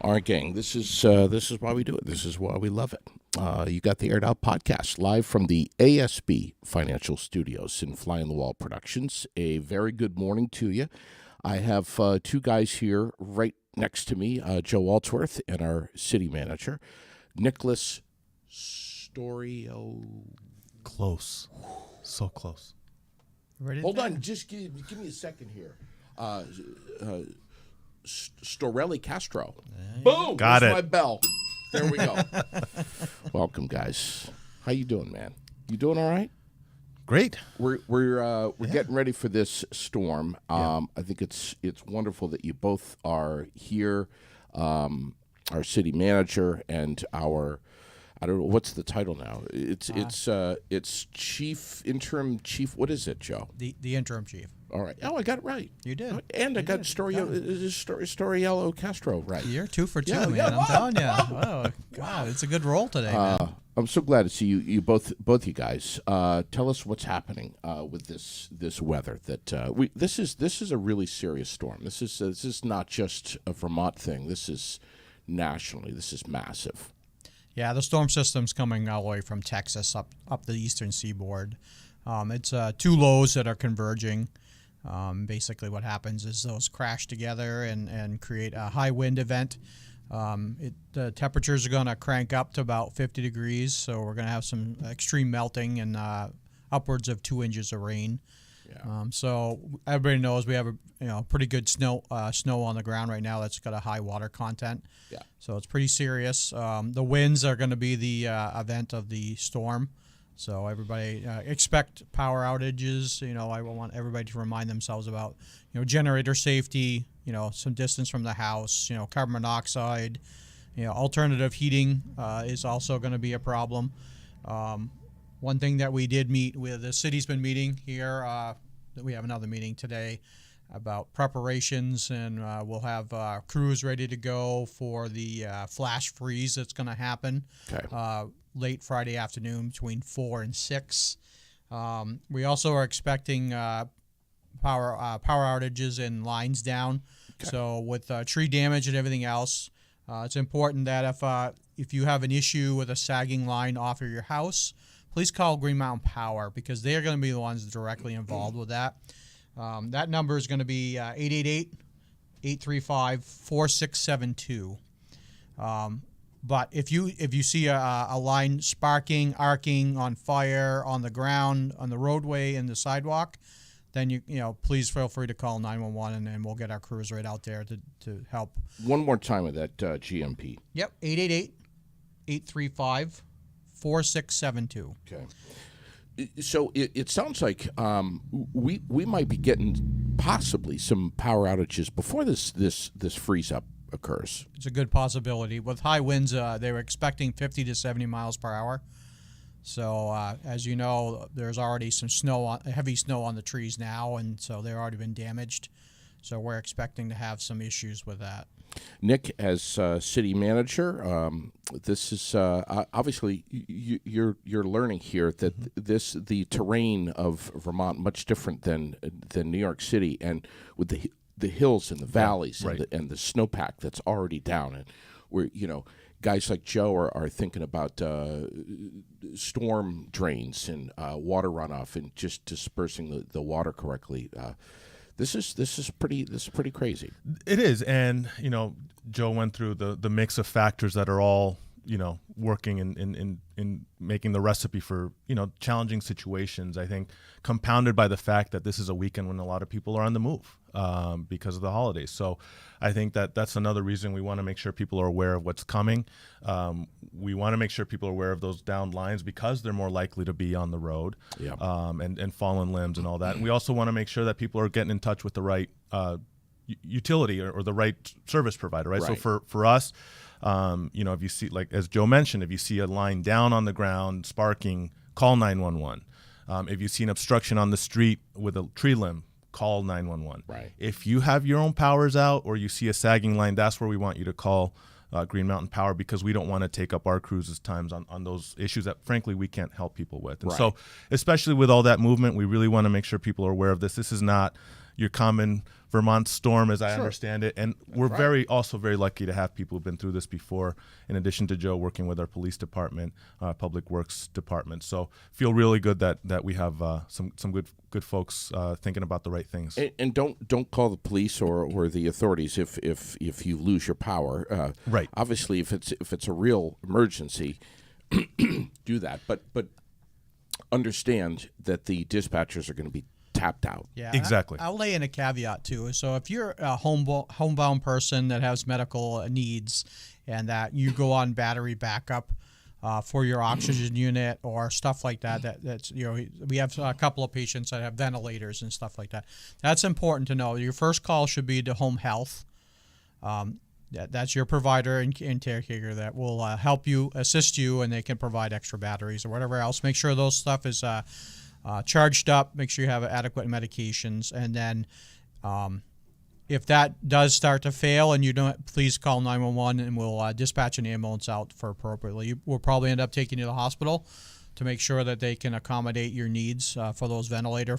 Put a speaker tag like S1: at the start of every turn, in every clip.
S1: All right, gang. This is why we do it. This is why we love it. You got the Aired Out podcast live from the ASB Financial Studios in Fly on the Wall Productions. A very good morning to you. I have two guys here right next to me, Joe Waldsworth and our city manager, Nicholas Storio.
S2: Close, so close.
S1: Hold on, just give me a second here. Storelli Castro. Boom!
S2: Got
S1: There's
S2: it.
S1: my bell. There we go. Welcome, guys. How you doing, man? You doing all right?
S2: Great.
S1: We're getting ready for this storm. I think it's wonderful that you both are here. Our city manager and our, I don't know what's the title now. It's interim chief. What is it, Joe?
S3: The interim chief.
S1: All right. Oh, I got it right.
S3: You did.
S1: And I got Storiello Castro right.
S3: You're 2 for 2,
S1: Yeah,
S3: man.
S1: yeah,
S3: I'm telling you. Oh, God, it's a good roll today, man.
S1: I'm so glad to see you both you guys. Tell us what's happening with this weather. This is a really serious storm. This is not just a Vermont thing. This is nationally. This is massive.
S3: Yeah, the storm system's coming all the way from Texas up the eastern seaboard. It's two lows that are converging. Basically what happens is those crash together and create a high wind event. The temperatures are going to crank up to about 50 degrees, so we're going to have some extreme melting and upwards of 2 inches of rain.
S1: Yeah.
S3: So everybody knows we have a pretty good snow on the ground right now that's got a high water content.
S1: Yeah.
S3: So it's pretty serious. The winds are going to be the event of the storm. So everybody expect power outages. I want everybody to remind themselves about, generator safety, some distance from the house, carbon monoxide, alternative heating is also going to be a problem. One thing that we did meet with, the city's been meeting here, we have another meeting today about preparations, and we'll have crews ready to go for the flash freeze that's going to happen.
S1: Okay.
S3: Late Friday afternoon between 4 and 6. We also are expecting power outages and lines down. Okay. So with tree damage and everything else, it's important that if you have an issue with a sagging line off of your house, please call Green Mountain Power, because they are going to be the ones directly involved with that. That number is going to be 888-835-4672. But if you see a line sparking, arcing, on fire, on the ground, on the roadway, and the sidewalk, then you please feel free to call 911, and we'll get our crews right out there to help.
S1: One more time with that GMP.
S3: Yep, 888-835-4672.
S1: Okay. So it sounds like we might be getting possibly some power outages before this freeze up occurs.
S3: It's a good possibility. With high winds, they were expecting 50 to 70 miles per hour. So as you know, there's already some heavy snow on the trees now, and so they've already been damaged. So we're expecting to have some issues with that.
S1: Nick, as city manager, this is obviously you're learning here that the terrain of Vermont much different than New York City, and with the hills and the valleys,
S2: right,
S1: and the snowpack that's already down, and where guys like Joe are thinking about storm drains and water runoff and just dispersing the water correctly. This is pretty crazy.
S2: It is, and Joe went through the mix of factors that are all working in making the recipe for challenging situations. I think compounded by the fact that this is a weekend when a lot of people are on the move because of the holidays. So I think that's another reason we want to make sure people are aware of what's coming. We want to make sure people are aware of those downed lines because they're more likely to be on the road,
S1: Yeah.
S2: And fallen limbs and all that. And we also want to make sure that people are getting in touch with the right utility or the right service provider, right?
S1: Right.
S2: So for us, if you see, like as Joe mentioned, if you see a line down on the ground sparking, call 911. If you see an obstruction on the street with a tree limb, call 911.
S1: Right.
S2: If you have your own powers out or you see a sagging line, that's where we want you to call Green Mountain Power, because we don't want to take up our crews' times on those issues that, frankly, we can't help people with. And
S1: Right.
S2: so, especially with all that movement, we really want to make sure people are aware of this. This is not, your common Vermont storm, as I
S1: Sure.
S2: understand it. And we're
S1: right.
S2: very lucky to have people who've been through this before, in addition to Joe working with our police department, public works department. So feel really good that we have some good folks thinking about the right things.
S1: And don't call the police or the authorities if you lose your power.
S2: Right.
S1: Obviously, if it's a real emergency, do that. But understand that the dispatchers are going to be tapped out.
S3: Yeah,
S2: Exactly.
S3: I'll lay in a caveat too. So if you're a homebound person that has medical needs and that you go on battery backup for your oxygen unit or stuff like that's we have a couple of patients that have ventilators and stuff like that. That's important to know. Your first call should be to home health. That's your provider and caretaker that will help you, assist you, and they can provide extra batteries or whatever else. Make sure those stuff is charged up. Make sure you have adequate medications, and then if that does start to fail and you don't, please call 911 and we'll dispatch an ambulance out for appropriately. We'll probably end up taking you to the hospital to make sure that they can accommodate your needs for those ventilator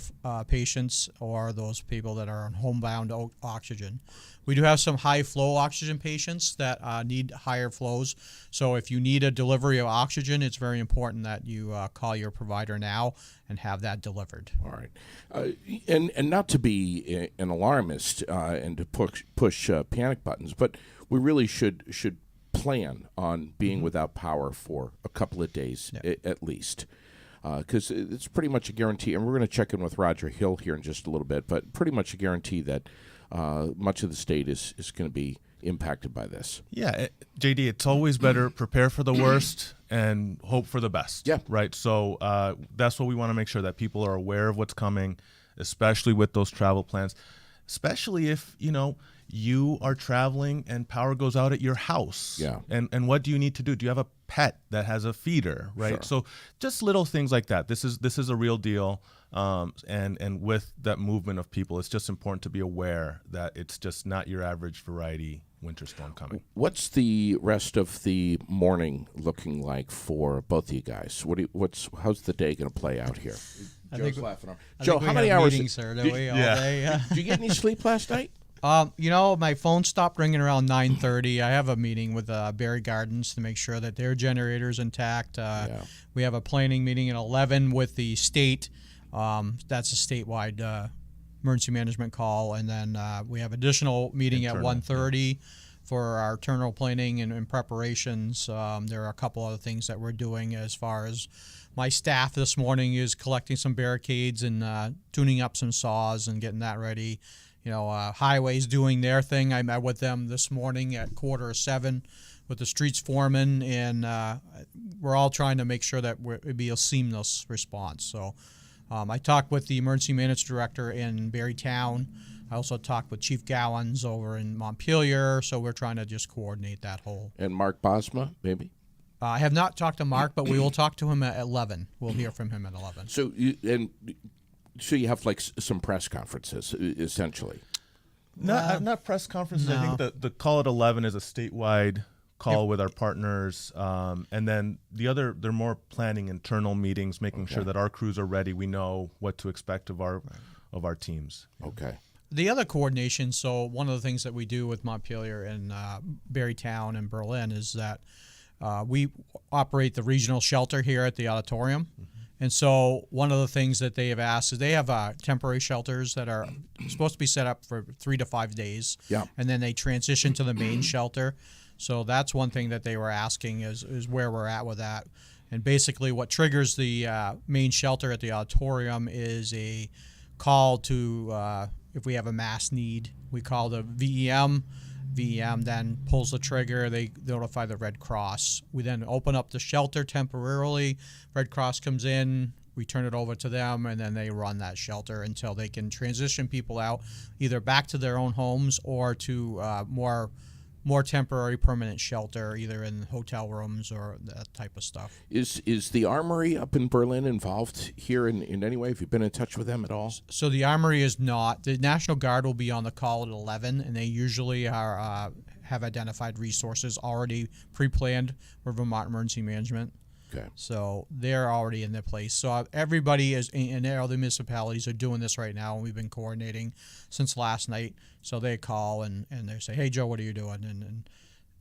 S3: patients or those people that are on homebound oxygen. We do have some high flow oxygen patients that need higher flows. So if you need a delivery of oxygen, it's very important that you call your provider now and have that delivered.
S1: All right, and not to be an alarmist and to push panic buttons, but we really should plan on being without power for a couple of days at least, because it's pretty much a guarantee. And we're going to check in with Roger Hill here in just a little bit, but pretty much a guarantee that much of the state is going to be impacted by this.
S2: Yeah, JD, it's always better prepare for the worst and hope for the best.
S1: Yeah.
S2: Right. So that's what we want to make sure that people are aware of what's coming, especially with those travel plans, especially if, you are traveling and power goes out at your house.
S1: Yeah.
S2: And what do you need to do? Do you have a pet that has a feeder, right?
S1: Sure.
S2: So just little things like that. This is a real deal. And with that movement of people, it's just important to be aware that it's just not your average variety winter storm coming.
S1: What's the rest of the morning looking like for both of you guys? How's the day going to play out here? Joe's laughing. Joe, how many hours?
S3: Meetings, sir, don't we, all day?
S1: Did you get any sleep last night?
S3: My phone stopped ringing around 9:30. I have a meeting with Berry Gardens to make sure that their generator's intact. We have a planning meeting at 11 with the state. That's a statewide emergency management call, and then we have additional meeting at 1:30 for our internal planning and preparations. There are a couple other things that we're doing as far as my staff this morning is collecting some barricades and tuning up some saws and getting that ready. Highway's doing their thing. I met with them this morning at 6:45 with the streets foreman, and we're all trying to make sure that it'd be a seamless response. So I talked with the emergency management director in Barrytown. I also talked with Chief Gowans over in Montpelier, so we're trying to just coordinate that whole.
S1: And Mark Bosma, maybe?
S3: I have not talked to Mark, but we will talk to him at 11. We'll hear from him at 11.
S1: So you have like some press conferences, essentially.
S2: Not press conferences.
S3: No.
S2: I think the call at 11 is a statewide call with our partners, and then they're more planning internal meetings, making sure that our crews are ready. We know what to expect of our teams.
S1: Okay.
S3: The other coordination, so one of the things that we do with Montpelier and Barrytown and Berlin is that we operate the regional shelter here at the auditorium. And so one of the things that they have asked is they have temporary shelters that are supposed to be set up for 3 to 5 days.
S1: Yeah.
S3: And then they transition to the main shelter. So that's one thing that they were asking is where we're at with that. And basically what triggers the main shelter at the auditorium is a call to, if we have a mass need, we call the VEM. VEM then pulls the trigger. They notify the Red Cross. We then open up the shelter temporarily. Red Cross comes in. We turn it over to them, and then they run that shelter until they can transition people out, either back to their own homes or to more temporary permanent shelter, either in hotel rooms or that type of stuff.
S1: Is the Armory up in Berlin involved here in any way? Have you been in touch with them at all?
S3: So the Armory is not. The National Guard will be on the call at 11, and they usually are have identified resources already pre-planned for Vermont Emergency Management.
S1: Okay.
S3: So they're already in their place. So everybody is, and all the municipalities are doing this right now, and we've been coordinating since last night. So they call and they say, "Hey Joe, what are you doing?"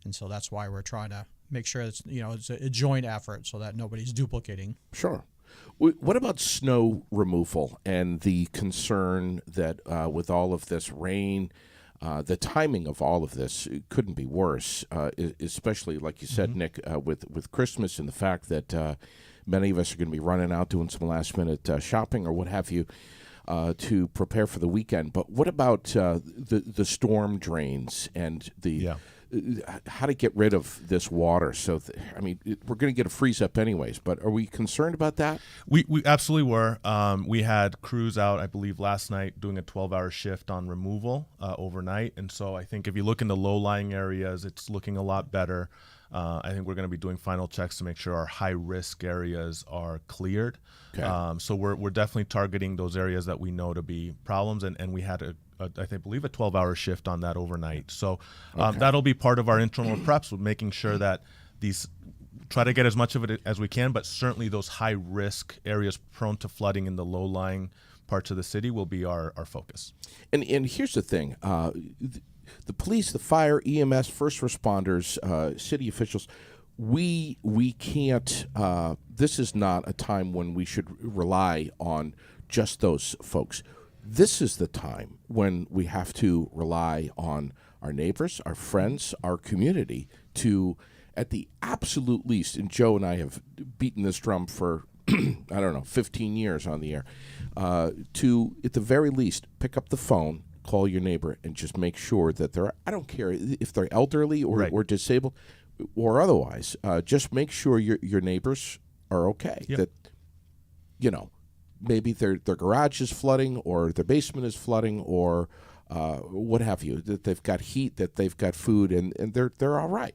S3: And so that's why we're trying to make sure it's it's a joint effort so that nobody's duplicating.
S1: Sure. What about snow removal and the concern that with all of this rain, the timing of all of this couldn't be worse, especially like you said, Nick, with Christmas and the fact that many of us are going to be running out doing some last minute shopping or what have you to prepare for the weekend. But what about the storm drains and the how to get rid of this water? So, we're going to get a freeze up anyways, but are we concerned about that?
S2: We absolutely were. We had crews out, I believe, last night doing a 12-hour shift on removal overnight. And so I think if you look in the low-lying areas, it's looking a lot better. I think we're going to be doing final checks to make sure our high-risk areas are cleared.
S1: Okay.
S2: So we're definitely targeting those areas that we know to be problems, and we had I believe a 12-hour shift on that overnight. So that'll be part of our internal preps, with making sure that these try to get as much of it as we can, but certainly those high-risk areas prone to flooding in the low-lying parts of the city will be our focus.
S1: And here's the thing. The police, the fire, EMS, first responders, city officials, we can't, this is not a time when we should rely on just those folks. This is the time when we have to rely on our neighbors, our friends, our community to, at the absolute least, and Joe and I have beaten this drum for, 15 years on the air, to, at the very least, pick up the phone, call your neighbor, and just make sure that I don't care if they're elderly or disabled or otherwise, just make sure your neighbors are okay.
S2: Yep.
S1: That, maybe their garage is flooding or their basement is flooding or what have you, that they've got heat, that they've got food, and they're all right.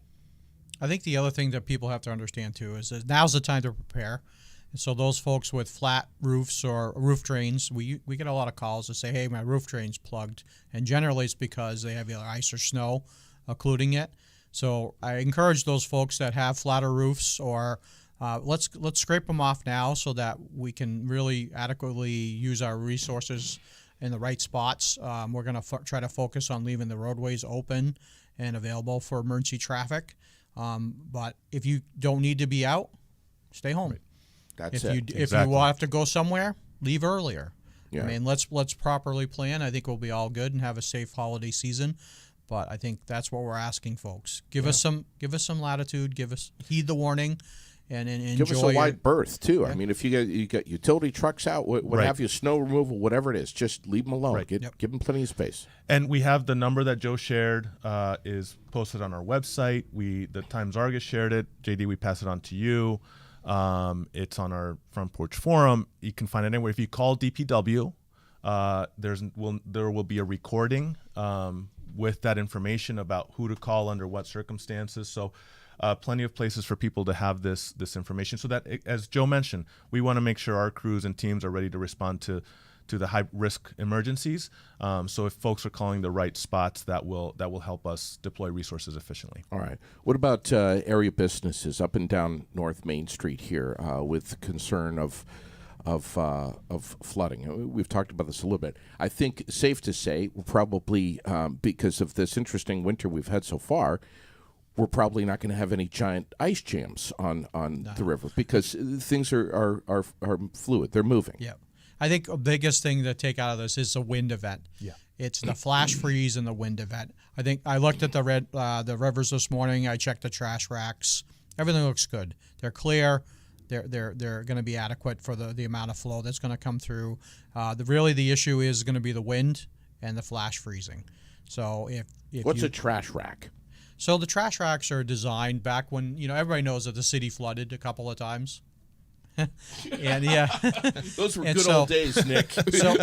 S3: I think the other thing that people have to understand too is that now's the time to prepare. And so those folks with flat roofs or roof drains, we get a lot of calls to say, "Hey, my roof drain's plugged," and generally it's because they have either ice or snow occluding it. So I encourage those folks that have flatter roofs or let's scrape them off now so that we can really adequately use our resources in the right spots. We're going to try to focus on leaving the roadways open and available for emergency traffic. But if you don't need to be out, stay home.
S1: Right. That's
S3: If you will have to go somewhere, leave earlier.
S1: Yeah.
S3: I mean, let's properly plan. I think we'll be all good and have a safe holiday season. But I think that's what we're asking folks. Give us some latitude. Heed the warning. And enjoy.
S1: Give us a wide berth too.
S3: Yeah.
S1: I mean, if you got utility trucks out, what have you, snow removal, whatever it is, just leave them alone.
S2: Right.
S1: Give them plenty of space.
S2: And we have the number that Joe shared is posted on our website. The Times Argus shared it. JD, we pass it on to you. It's on our Front Porch Forum. You can find it anywhere. If you call DPW, there will be a recording with that information about who to call under what circumstances. So plenty of places for people to have this information so that, as Joe mentioned, we want to make sure our crews and teams are ready to respond to the high risk emergencies. So if folks are calling the right spots, that will help us deploy resources efficiently.
S1: All right. What about area businesses up and down North Main Street here with concern of flooding? We've talked about this a little bit. I think safe to say we're probably because of this interesting winter we've had so far, we're probably not going to have any giant ice jams on the river because things are fluid. They're moving.
S3: Yeah. I think the biggest thing to take out of this is the wind event.
S2: Yeah.
S3: It's the flash freeze and the wind event. I think I looked at the rivers this morning. I checked the trash racks. Everything looks good. They're clear. They're going to be adequate for the amount of flow that's going to come through. The issue is going to be the wind and the flash freezing. So if
S1: What's a trash rack?
S3: So the trash racks are designed back when, everybody knows that the city flooded a couple of times. And yeah.
S1: Those were good old days, Nick.
S3: So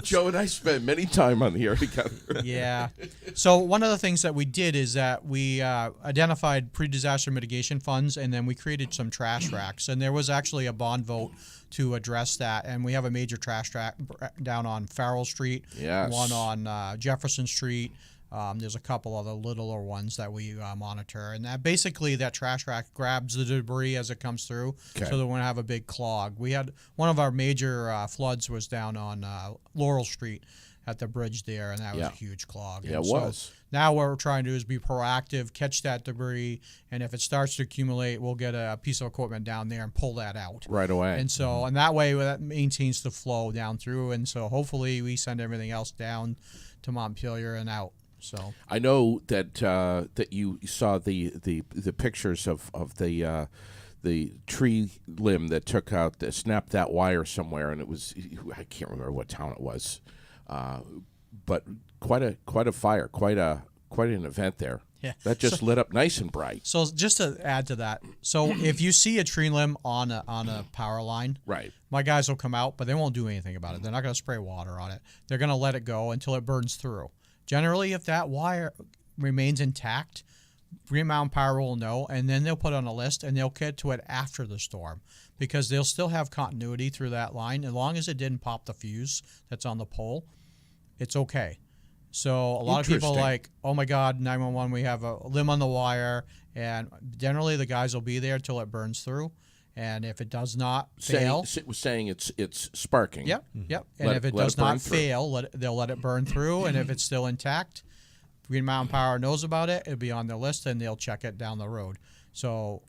S1: Joe and I spent many time on the air together.
S3: Yeah. So one of the things that we did is that we identified pre-disaster mitigation funds, and then we created some trash racks. And there was actually a bond vote to address that. And we have a major trash rack down on Farrell Street,
S1: Yes.
S3: one on Jefferson Street, There's a couple other littler ones that we monitor, and that basically that trash rack grabs the debris as it comes through,
S1: Okay.
S3: so that we don't have a big clog. We had one of our major floods was down on Laurel Street at the bridge there, and that was
S1: Yeah.
S3: a huge clog.
S1: Yeah,
S3: And
S1: it
S3: so
S1: was.
S3: now what we're trying to do is be proactive, catch that debris, and if it starts to accumulate, we'll get a piece of equipment down there and pull that out.
S1: Right away.
S3: And so, and that way, that maintains the flow down through. And so, hopefully, we send everything else down to Montpelier and out. So,
S1: I know that that you saw the pictures of the tree limb that took out, that snapped that wire somewhere, and it was, I can't remember what town it was, but quite a fire, quite an event there.
S3: Yeah.
S1: That just lit up nice and bright.
S3: so just to add to that, so if you see a tree limb on a power line,
S1: Right.
S3: my guys will come out, but they won't do anything about it. They're not going to spray water on it. They're going to let it go until it burns through. Generally, if that wire remains intact, Green Mountain Power will know, and then they'll put on a list, and they'll get to it after the storm, because they'll still have continuity through that line. As long as it didn't pop the fuse that's on the pole, it's okay. So a lot of people are
S1: Interesting.
S3: like, oh my God, 911, we have a limb on the wire, and generally the guys will be there till it burns through, and if it does not fail,
S1: Saying it's sparking.
S3: yep, yep, and
S1: Let
S3: if
S1: it-
S3: it
S1: let
S3: does
S1: it burn
S3: not
S1: through.
S3: fail, they'll let it burn through, and if it's still intact, Green Mountain Power knows about it. It'll be on their list, and they'll check it down the road. So,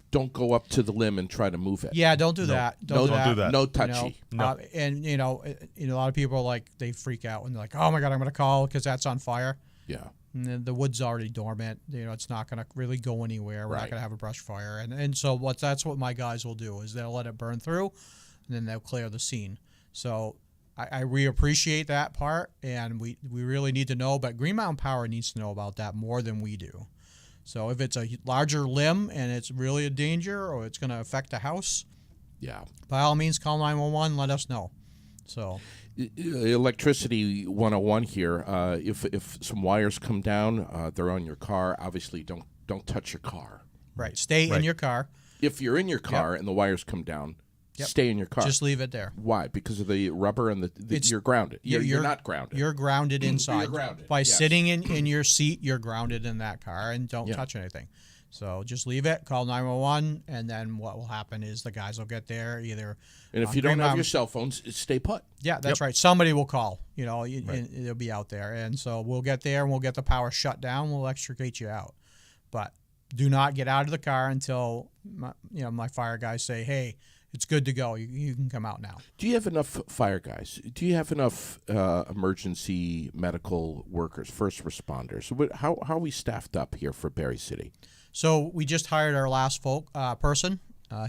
S1: Don't go up to the limb and try to move it.
S3: yeah, don't do that.
S1: No,
S2: don't do that.
S1: No
S3: You
S1: touchy.
S3: know, and a lot of people are like, they freak out and they're like, oh my God, I'm gonna call because that's on fire.
S1: Yeah.
S3: And then the wood's already dormant. It's not gonna really go anywhere. We're
S1: Right.
S3: not gonna have a brush fire. And so that's what my guys will do is they'll let it burn through, and then they'll clear the scene. So we appreciate that part, and we really need to know. But Green Mountain Power needs to know about that more than we do. So if it's a larger limb and it's really a danger or it's going to affect a house,
S1: Yeah.
S3: by all means, call 911. Let us know. So
S1: Electricity 101 here. If some wires come down, they're on your car. Obviously, don't touch your car.
S3: right, stay in
S2: Right.
S3: your car.
S1: If you're in your car and the wires come down, stay in your car.
S3: Just leave it there.
S1: Why? Because of the rubber and you're grounded. You're not grounded.
S3: You're grounded inside.
S1: grounded,
S3: By
S1: yes.
S3: sitting in your seat, you're grounded in that car, and don't
S1: Yeah.
S3: touch anything. So just leave it, call 911, and then what will happen is the guys will get there either.
S1: and if you
S3: Green
S1: don't have
S3: Mountain-
S1: your cell phones, stay put.
S3: Yeah, that's right. Somebody will call, and they'll be out there. And so we'll get there and we'll get the power shut down. We'll extricate you out. But do not get out of the car until my fire guys say, hey, it's good to go. You can come out now.
S1: Do you have enough fire guys? Do you have enough emergency medical workers, first responders? How are we staffed up here for Berry City?
S3: So we just hired our last person.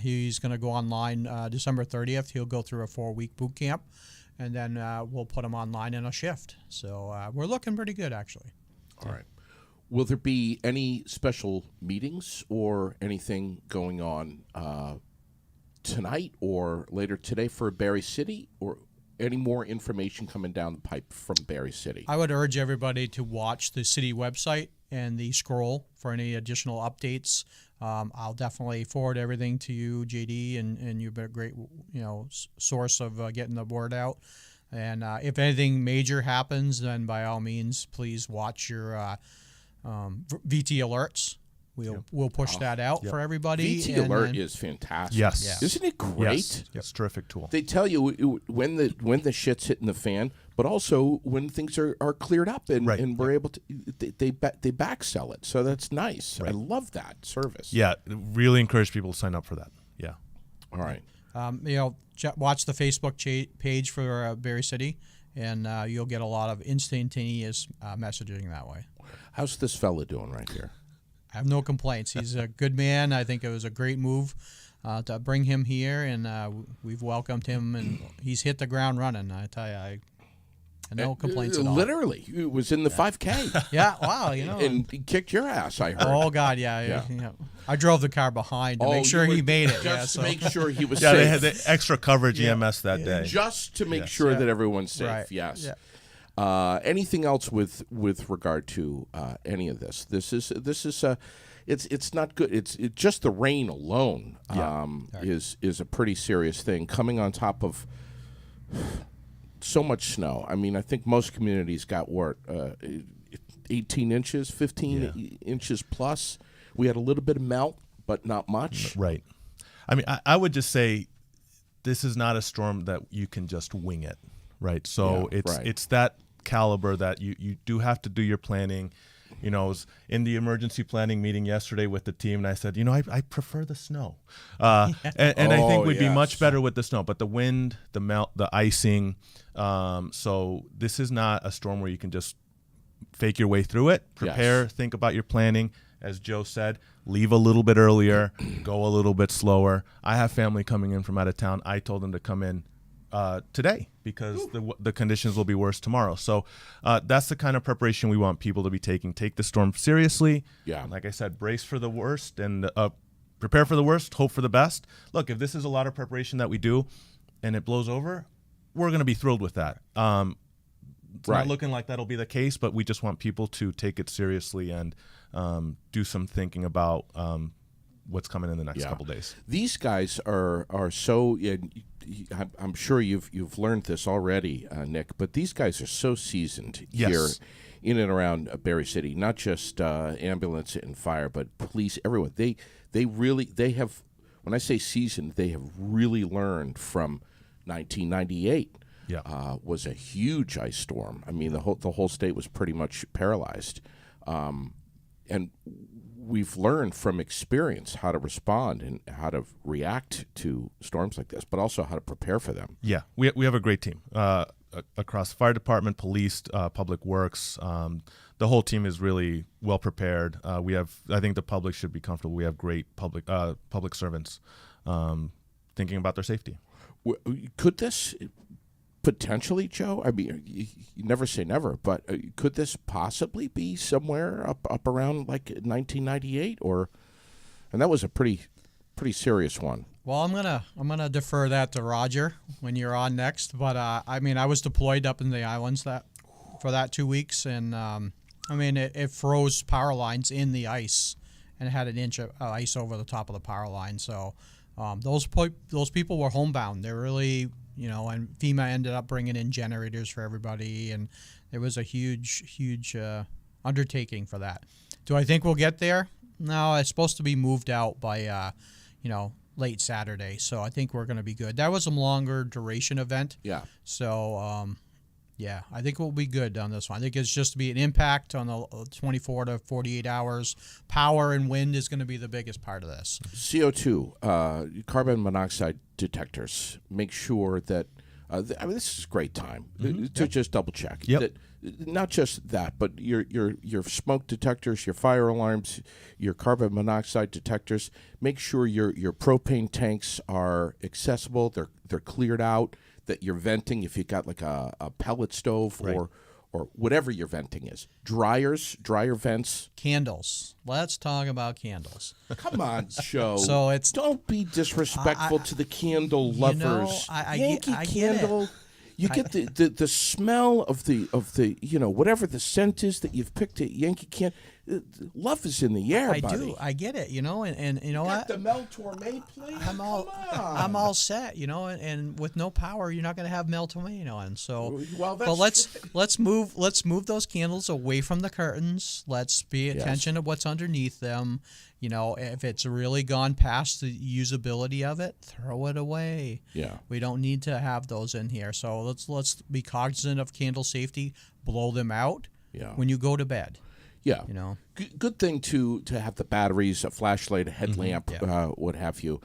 S3: He's going to go online December 30th. He'll go through a 4-week boot camp, and then we'll put him online in a shift. So we're looking pretty good, actually.
S1: All right. Will there be any special meetings or anything going on tonight or later today for Berry City, or any more information coming down the pipe from Berry City?
S3: I would urge everybody to watch the city website and the scroll for any additional updates. I'll definitely forward everything to you, JD, and you've been a great source of getting the word out. And if anything major happens, then by all means, please watch your VT alerts. We'll push that out for everybody.
S1: VT
S3: and
S1: Alert
S3: then-
S1: is fantastic.
S2: Yes.
S3: Yeah.
S1: Isn't it great?
S2: Yes. It's a terrific tool.
S1: They tell you when the shit's hitting the fan, but also when things are cleared up and,
S2: Right.
S1: and we're able to they back sell it. So that's nice. I
S2: Right.
S1: love that service.
S2: Yeah, really encourage people to sign up for that. Yeah.
S1: All right.
S3: watch the Facebook page for Berry City, and you'll get a lot of instantaneous messaging that way.
S1: How's this fella doing right here?
S3: I have no complaints. He's a good man. I think it was a great move to bring him here, and we've welcomed him, and he's hit the ground running. I tell you, I no complaints at all.
S1: Literally, it was in the 5K
S3: Yeah, wow,
S1: and he kicked your ass. I heard.
S3: Oh God, yeah. I drove the car behind to make sure
S1: you
S3: he
S1: were-
S3: made it.
S1: Just
S3: Yeah,
S1: to make sure he was
S2: Yeah,
S1: safe.
S2: they had the extra coverage EMS that day.
S1: Just to make
S2: Yes.
S1: sure
S3: Yeah.
S1: that everyone's safe.
S3: Right.
S1: Yes.
S3: Yeah.
S1: Anything else with regard to any of this? This is it's not good. It's just the rain alone is a pretty serious thing. Coming on top of so much snow. I mean, I think most communities got 18 inches, 15 inches plus. We had a little bit of melt, but not much.
S2: Right. I mean, I would just say this is not a storm that you can just wing it, right? So it's that caliber that you do have to do your planning. You know, I was in the emergency planning meeting yesterday with the team, and I said, I prefer the snow, and I think we'd be much better with the snow. But the wind, the melt, the icing. So this is not a storm where you can just fake your way through it. Prepare, think about your planning. As Joe said, leave a little bit earlier, go a little bit slower. I have family coming in from out of town. I told them to come in today because the conditions will be worse tomorrow. So that's the kind of preparation we want people to be taking. Take the storm seriously.
S1: Yeah.
S2: Like I said, brace for the worst and prepare for the worst, hope for the best. Look, if this is a lot of preparation that we do and it blows over, we're going to be thrilled with that. It's not looking like that'll be the case, but we just want people to take it seriously and do some thinking about what's coming in the next couple days.
S1: These guys are so. I'm sure you've learned this already, Nick. But these guys are so seasoned here in and around Berry City. Not just ambulance and fire, but police. Everyone. They have. When I say seasoned, they have really learned from 1998.
S2: Yeah.
S1: Was a huge ice storm. I mean, the whole state was pretty much paralyzed, and we've learned from experience how to respond and how to react to storms like this, but also how to prepare for them.
S2: Yeah, we have a great team across fire department, police, public works. The whole team is really well prepared. I think the public should be comfortable. We have great public servants thinking about their safety.
S1: Could this potentially, Joe? I mean, you never say never, but could this possibly be somewhere up around like 1998, and that was a pretty serious one.
S3: Well, I'm gonna defer that to Roger when you're on next. But I mean, I was deployed up in the islands for that 2 weeks, and I mean, it froze power lines in the ice, and it had an inch of ice over the top of the power line. So those people were homebound. They're really, and FEMA ended up bringing in generators for everybody, and there was a huge undertaking for that. Do I think we'll get there? No, it's supposed to be moved out by, late Saturday, so I think we're going to be good. That was a longer duration event.
S1: Yeah.
S3: So, I think we'll be good on this one. I think it's just to be an impact on the 24 to 48 hours. Power and wind is going to be the biggest part of this.
S1: CO2, carbon monoxide detectors. Make sure that, this is a great time to just double check.
S2: Yep.
S1: That, not just that, but your smoke detectors, your fire alarms, your carbon monoxide detectors. Make sure your propane tanks are accessible. They're cleared out. That you're venting, if you got like a pellet stove or whatever your venting is. Dryer vents.
S3: Candles. Let's talk about candles.
S1: Come on, Joe.
S3: So
S1: don't be disrespectful to the candle lovers. Yankee
S3: I
S1: Candle. You get the smell of the whatever the scent is that you've picked at Yankee Candle. Love is in the air, buddy.
S3: I get it, and you know what?
S1: The Mel Torme, please.
S3: I'm all set, and with no power, you're not going to have Mel Torme on. So,
S1: but
S3: let's move those candles away from the curtains. Let's pay attention to what's underneath them. If it's really gone past the usability of it, throw it away.
S1: Yeah,
S3: we don't need to have those in here. So let's be cognizant of candle safety. Blow them out. When you go to bed.
S1: Yeah, good thing to have the batteries, a flashlight, a headlamp, what have you.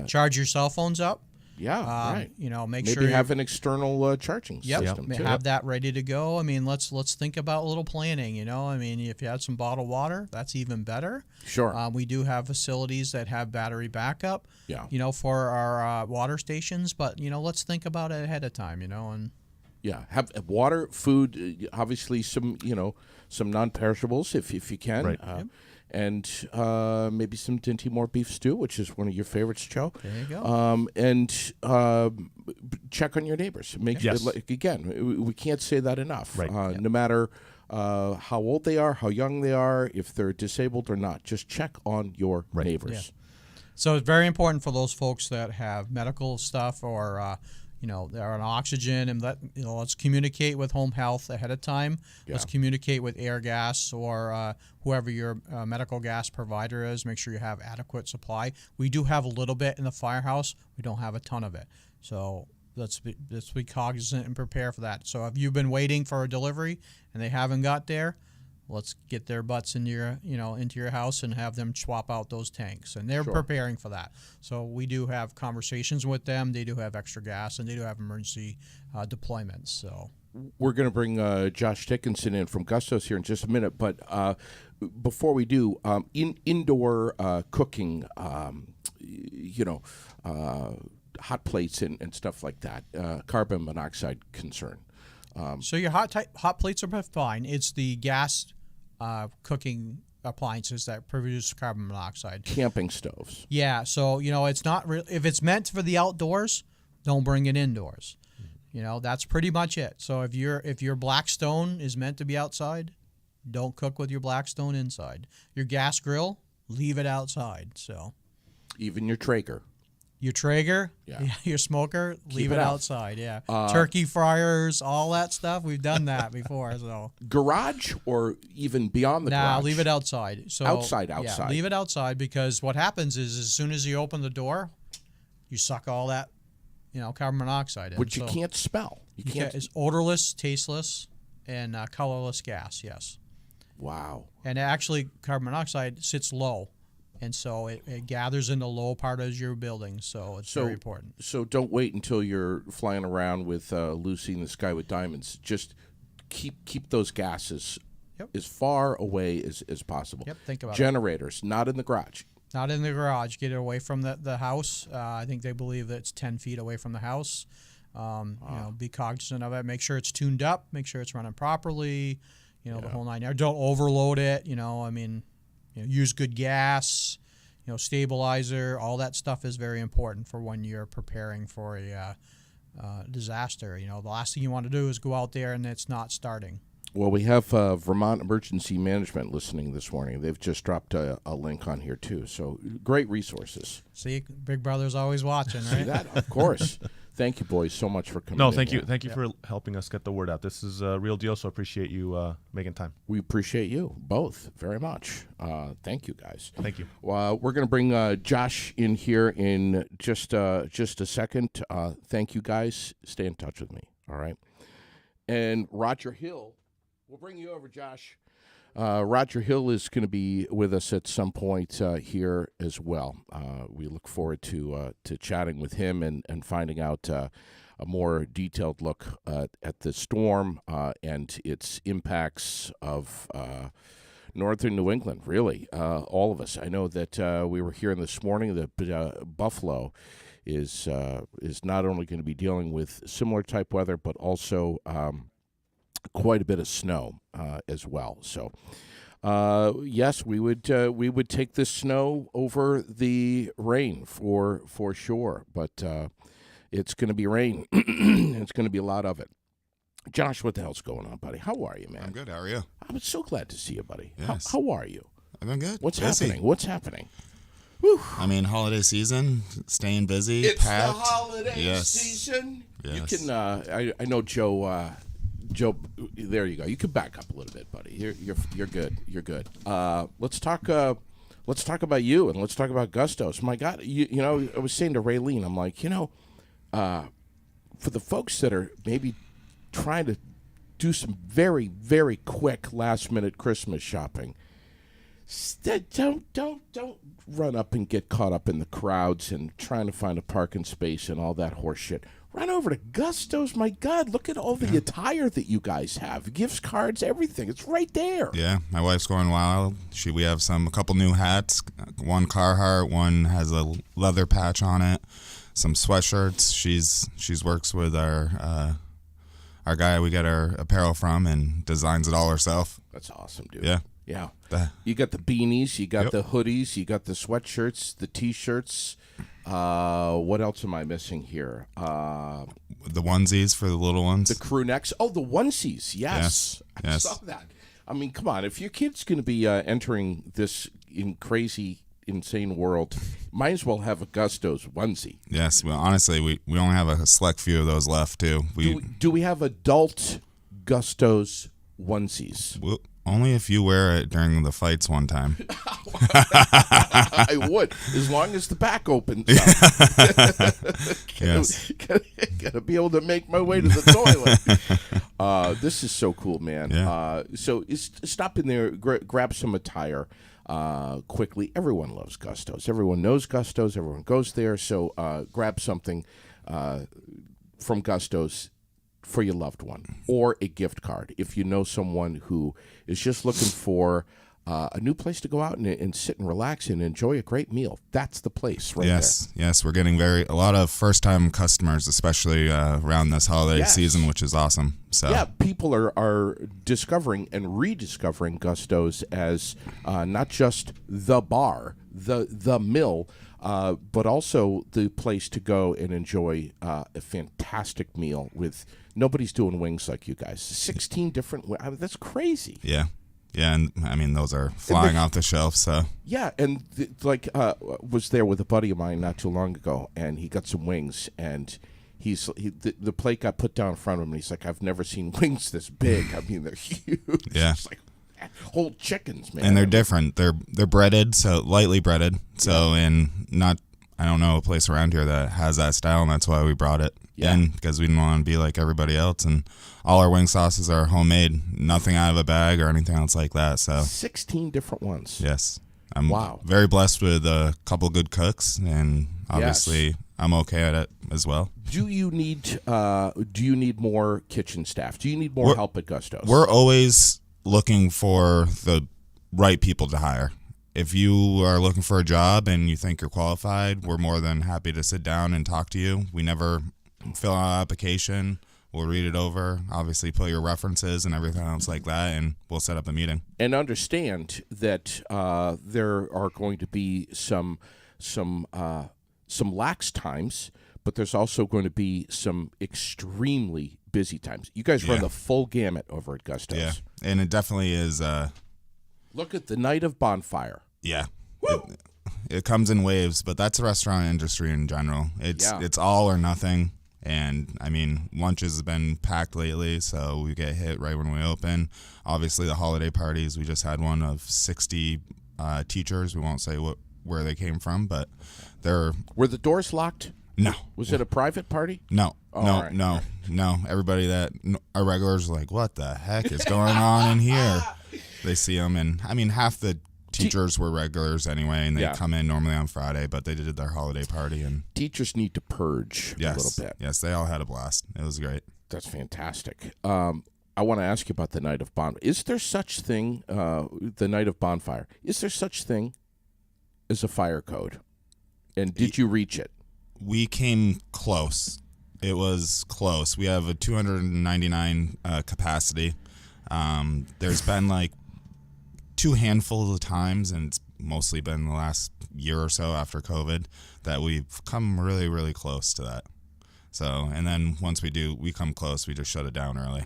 S3: Charge your cell phones up.
S1: Yeah, right.
S3: Make
S1: sure you have an external charging system. Too.
S3: Have that ready to go. I mean, let's think about a little planning. I mean, if you had some bottled water, that's even better.
S1: Sure.
S3: We do have facilities that have battery backup.
S1: Yeah.
S3: For our water stations, but let's think about it ahead of time. And
S1: have water, food, obviously some some non-perishables if you can.
S2: Right.
S1: And maybe some Dinty Moore beef stew, which is one of your favorites, Joe.
S3: There you go.
S1: And check on your neighbors. Again, we can't say that enough.
S2: Right.
S1: No matter how old they are, how young they are, if they're disabled or not, just check on your neighbors.
S3: Yeah. So it's very important for those folks that have medical stuff or they're on oxygen, and let's communicate with home health ahead of time.
S1: Yeah.
S3: Let's communicate with Air Gas or whoever your medical gas provider is. Make sure you have adequate supply. We do have a little bit in the firehouse. We don't have a ton of it. So let's be cognizant and prepare for that. So if you've been waiting for a delivery and they haven't got there, let's get their butts into your house and have them swap out those tanks. And they're
S1: Sure.
S3: preparing for that. So we do have conversations with them. They do have extra gas, and they do have emergency deployments. So
S1: We're going to bring Josh Dickinson in from Gustos here in just a minute, but before we do, indoor cooking, hot plates and stuff like that, carbon monoxide concern.
S3: So your hot plates are fine. It's the gas cooking appliances that produce carbon monoxide.
S1: Camping stoves.
S3: Yeah, so it's not if it's meant for the outdoors, don't bring it indoors. That's pretty much it. So if your Blackstone is meant to be outside, don't cook with your Blackstone inside. Your gas grill, leave it outside. So
S1: Even your Traeger.
S3: your Traeger,
S1: Yeah.
S3: your smoker, leave
S1: it
S3: it
S1: out.
S3: outside. Yeah, turkey fryers, all that stuff. We've done that before. So
S1: Garage or even beyond the garage?
S3: leave it outside. So
S1: Outside.
S3: Yeah, leave it outside, because what happens is as soon as you open the door, you suck all that, carbon monoxide in.
S1: Which you
S3: So
S1: can't smell. You can't.
S3: It's odorless, tasteless, and colorless gas. Yes,
S1: Wow.
S3: and actually carbon monoxide sits low, and so it gathers in the low part of your building. So it's very important.
S1: So don't wait until you're flying around with Lucy in the Sky with Diamonds. Just keep those gases
S3: Yep.
S1: as far away as possible.
S3: Yep, think about it.
S1: Generators, not in the garage.
S3: Not in the garage. Get it away from the house. I think they believe that it's 10 feet away from the house. Be cognizant of it. Make sure it's tuned up. Make sure it's running properly. The whole 9 yards. Don't overload it. Use good gas. Stabilizer. All that stuff is very important for when you're preparing for a disaster. The last thing you want to do is go out there and it's not starting.
S1: Well, we have Vermont Emergency Management listening this morning. They've just dropped a link on here, too. So great resources.
S3: See, Big Brother's always watching, right?
S1: See that? Of course. Thank you, boys, so much for coming
S2: No,
S1: in
S2: thank you.
S1: here.
S2: Thank you for helping us get the word out. This is a real deal, so appreciate you making time.
S1: We appreciate you both very much. Thank you, guys.
S2: Thank you.
S1: We're going to bring Josh in here in just a second. Thank you, guys. Stay in touch with me, all right? And Roger Hill, we'll bring you over, Josh. Roger Hill is going to be with us at some point here as well. We look forward to chatting with him and finding out a more detailed look at the storm and its impacts of northern New England, really, all of us. I know that we were hearing this morning that Buffalo is not only going to be dealing with similar type weather, but also quite a bit of snow as well. So, yes, we would take this snow over the rain for sure. But it's going to be rain. It's going to be a lot of it. Josh, what the hell's going on, buddy? How are you, man?
S4: I'm good. How are you?
S1: I'm so glad to see you, buddy.
S4: Yes.
S1: How are you?
S4: I've been good.
S1: What's
S4: Busy.
S1: happening? What's happening?
S4: I mean, holiday season, staying busy,
S1: It's
S4: packed.
S1: the holiday
S4: Yes.
S1: season. You
S4: Yes.
S1: can. I know Joe. Joe, there you go. You can back up a little bit, buddy. You're good. You're good. Let's talk. Let's talk about you and let's talk about Gustos. My God, you know, I was saying to Raylene, I'm like, for the folks that are maybe trying to do some very, very quick last minute Christmas shopping, don't run up and get caught up in the crowds and trying to find a parking space and all that horse shit. Run over to Gustos. My God, look at all the attire that you guys have. Gifts, cards, everything. It's right there.
S4: Yeah, my wife's going wild. We have a couple new hats. One Carhartt, one has a leather patch on it. Some sweatshirts. She's works with our guy we get our apparel from and designs it all herself.
S1: That's awesome, dude.
S4: Yeah.
S1: Yeah.
S4: The-
S1: You got the beanies, you got
S4: Yep.
S1: the hoodies, you got the sweatshirts, the T-shirts. What else am I missing here?
S4: The onesies for the little ones.
S1: The crew necks. Oh, the onesies. Yes.
S4: Yes.
S1: I
S4: Yes.
S1: saw that. I mean, come on. If your kid's going to be entering this in crazy insane world, might as well have a Gusto's onesie.
S4: Yes, well, honestly, we only have a select few of those left too.
S1: Do we have adult Gusto's onesies?
S4: Only if you wear it during the fights one time.
S1: I would, as long as the back opens up.
S4: Yes.
S1: Gotta be able to make my way to the toilet. This is so cool, man.
S4: Yeah.
S1: So stop in there, grab some attire quickly. Everyone loves Gusto's. Everyone knows Gusto's. Everyone goes there. So grab something from Gusto's for your loved one, or a gift card if you know someone who is just looking for a new place to go out and sit and relax and enjoy a great meal. That's the place right
S4: Yes, we're getting a lot of first-time customers, especially around this holiday season, which is awesome. So
S1: yeah, people are discovering and rediscovering Gusto's as not just the bar, the mill, but also the place to go and enjoy a fantastic meal with. Nobody's doing wings like you guys. 16 different. I mean, that's crazy.
S4: Yeah, and I mean those are flying off the shelf. So
S1: yeah, and was there with a buddy of mine not too long ago, and he got some wings, and the plate got put down in front of him, and he's like, "I've never seen wings this big. I mean, they're huge.
S4: Yeah,
S1: it's like whole chickens, man."
S4: And they're different. They're breaded, so lightly breaded. So I don't know a place around here that has that style, and that's why we brought it in, because we didn't want to be like everybody else. And all our wing sauces are homemade, nothing out of a bag or anything else like that. So
S1: 16 different ones.
S4: Yes, I'm
S1: wow.
S4: very blessed with a couple good cooks, and obviously I'm okay at it as well.
S1: Do you need more kitchen staff? Do you need more help at Gusto's?
S4: We're always looking for the right people to hire. If you are looking for a job and you think you're qualified, we're more than happy to sit down and talk to you. We never fill out an application. We'll read it over, obviously put your references and everything else like that, and we'll set up a meeting.
S1: And understand that there are going to be some lax times, but there's also going to be some extremely busy times. You guys run the full gamut over at Gusto's.
S4: Yeah, and it definitely is.
S1: Look at the night of bonfire.
S4: Yeah. It comes in waves, but that's the restaurant industry in general. It's all or nothing. And, I mean, lunches have been packed lately, so we get hit right when we open. Obviously, the holiday parties, we just had one of 60 teachers. We won't say where they came from, but they're...
S1: Were the doors locked?
S4: No.
S1: Was it a private party?
S4: No. No. Everybody our regulars are like, what the heck is going on in here? They see them, and, I mean, half the teachers were regulars anyway, and they come in normally on Friday, but they did their holiday party. And
S1: teachers need to purge a little bit.
S4: Yes, they all had a blast. It was great.
S1: That's fantastic. I want to ask you about the night of bonfire. Is there such thing, the night of bonfire, is there such thing as a fire code? And did you reach it?
S4: We came close. It was close. We have a 299 capacity. There's been like 2 handfuls of times, and it's mostly been the last year or so after COVID, that we've come really, really close to that. So, and then once we come close, we just shut it down early,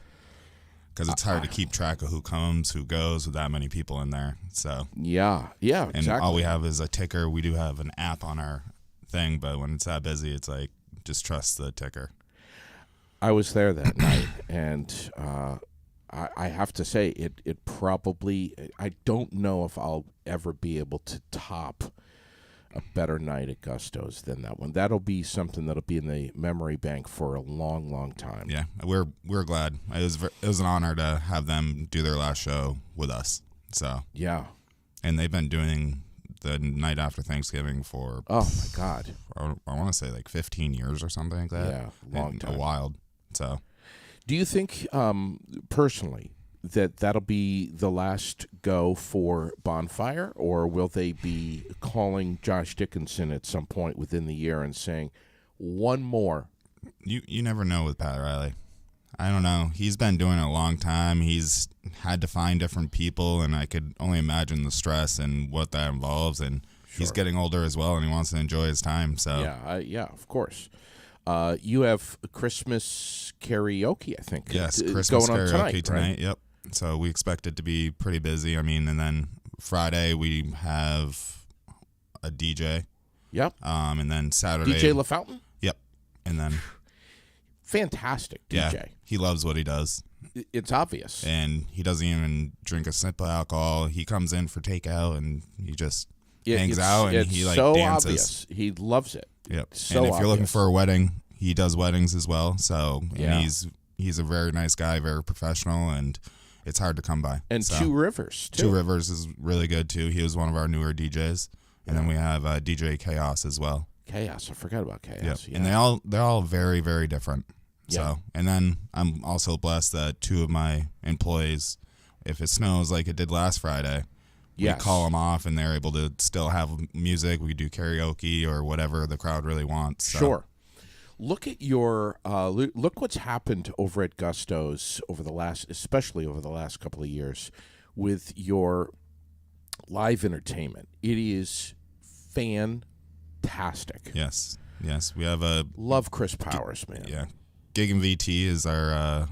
S4: because it's hard to keep track of who comes, who goes with that many people in there. So
S1: yeah,
S4: and
S1: exactly.
S4: all we have is a ticker. We do have an app on our thing, but when it's that busy, it's like, just trust the ticker.
S1: I was there that night, and I have to say, it probably, I don't know if I'll ever be able to top a better night at Gusto's than that one. That'll be something that'll be in the memory bank for a long, long time.
S4: Yeah, we're glad. It was an honor to have them do their last show with us. So
S1: yeah,
S4: and they've been doing the night after Thanksgiving for
S1: my God,
S4: I want to say like 15 years or something like that.
S1: Yeah, long time.
S4: A wild. So,
S1: do you think personally that'll be the last go for Bonfire, or will they be calling Josh Dickinson at some point within the year and saying one more?
S4: You never know with Pat Riley. I don't know. He's been doing it a long time. He's had to find different people, and I could only imagine the stress and what that involves. And he's getting older as well, and he wants to enjoy his time. So
S1: yeah, of course. You have Christmas karaoke, I think.
S4: Yes, Christmas
S1: going on
S4: karaoke tonight.
S1: Right?
S4: Yep. So we expect it to be pretty busy. I mean, and then Friday we have a DJ.
S1: Yep.
S4: And then Saturday.
S1: DJ LaFountain?
S4: Yep. And then
S1: Fantastic DJ.
S4: yeah, he loves what he does,
S1: It's obvious.
S4: and he doesn't even drink a sip of alcohol. He comes in for takeout, and he just hangs out, and
S1: it's
S4: he like
S1: so
S4: dances.
S1: obvious. He loves it.
S4: Yep.
S1: So
S4: and if you're looking
S1: obvious.
S4: for a wedding, he does weddings as well. So
S1: Yeah.
S4: and he's a very nice guy, very professional, and it's hard to come by.
S1: And
S4: So,
S1: Two Rivers, too.
S4: Two Rivers is really good too. He was one of our newer DJs, and then we have DJ Chaos as well.
S1: Chaos. I forgot about Chaos.
S4: Yep.
S1: Yeah.
S4: And they're all very, very different.
S1: Yeah.
S4: So, and then I'm also blessed that two of my employees, if it snows like it did last Friday,
S1: Yes.
S4: we call them off and they're able to still have music. We do karaoke or whatever the crowd really wants. So.
S1: Sure. Look at your look what's happened over at Gusto's especially over the last couple of years with your live entertainment. It is fantastic.
S4: Yes. We have a
S1: Love Chris Powers, man.
S4: yeah. Gig and VT is our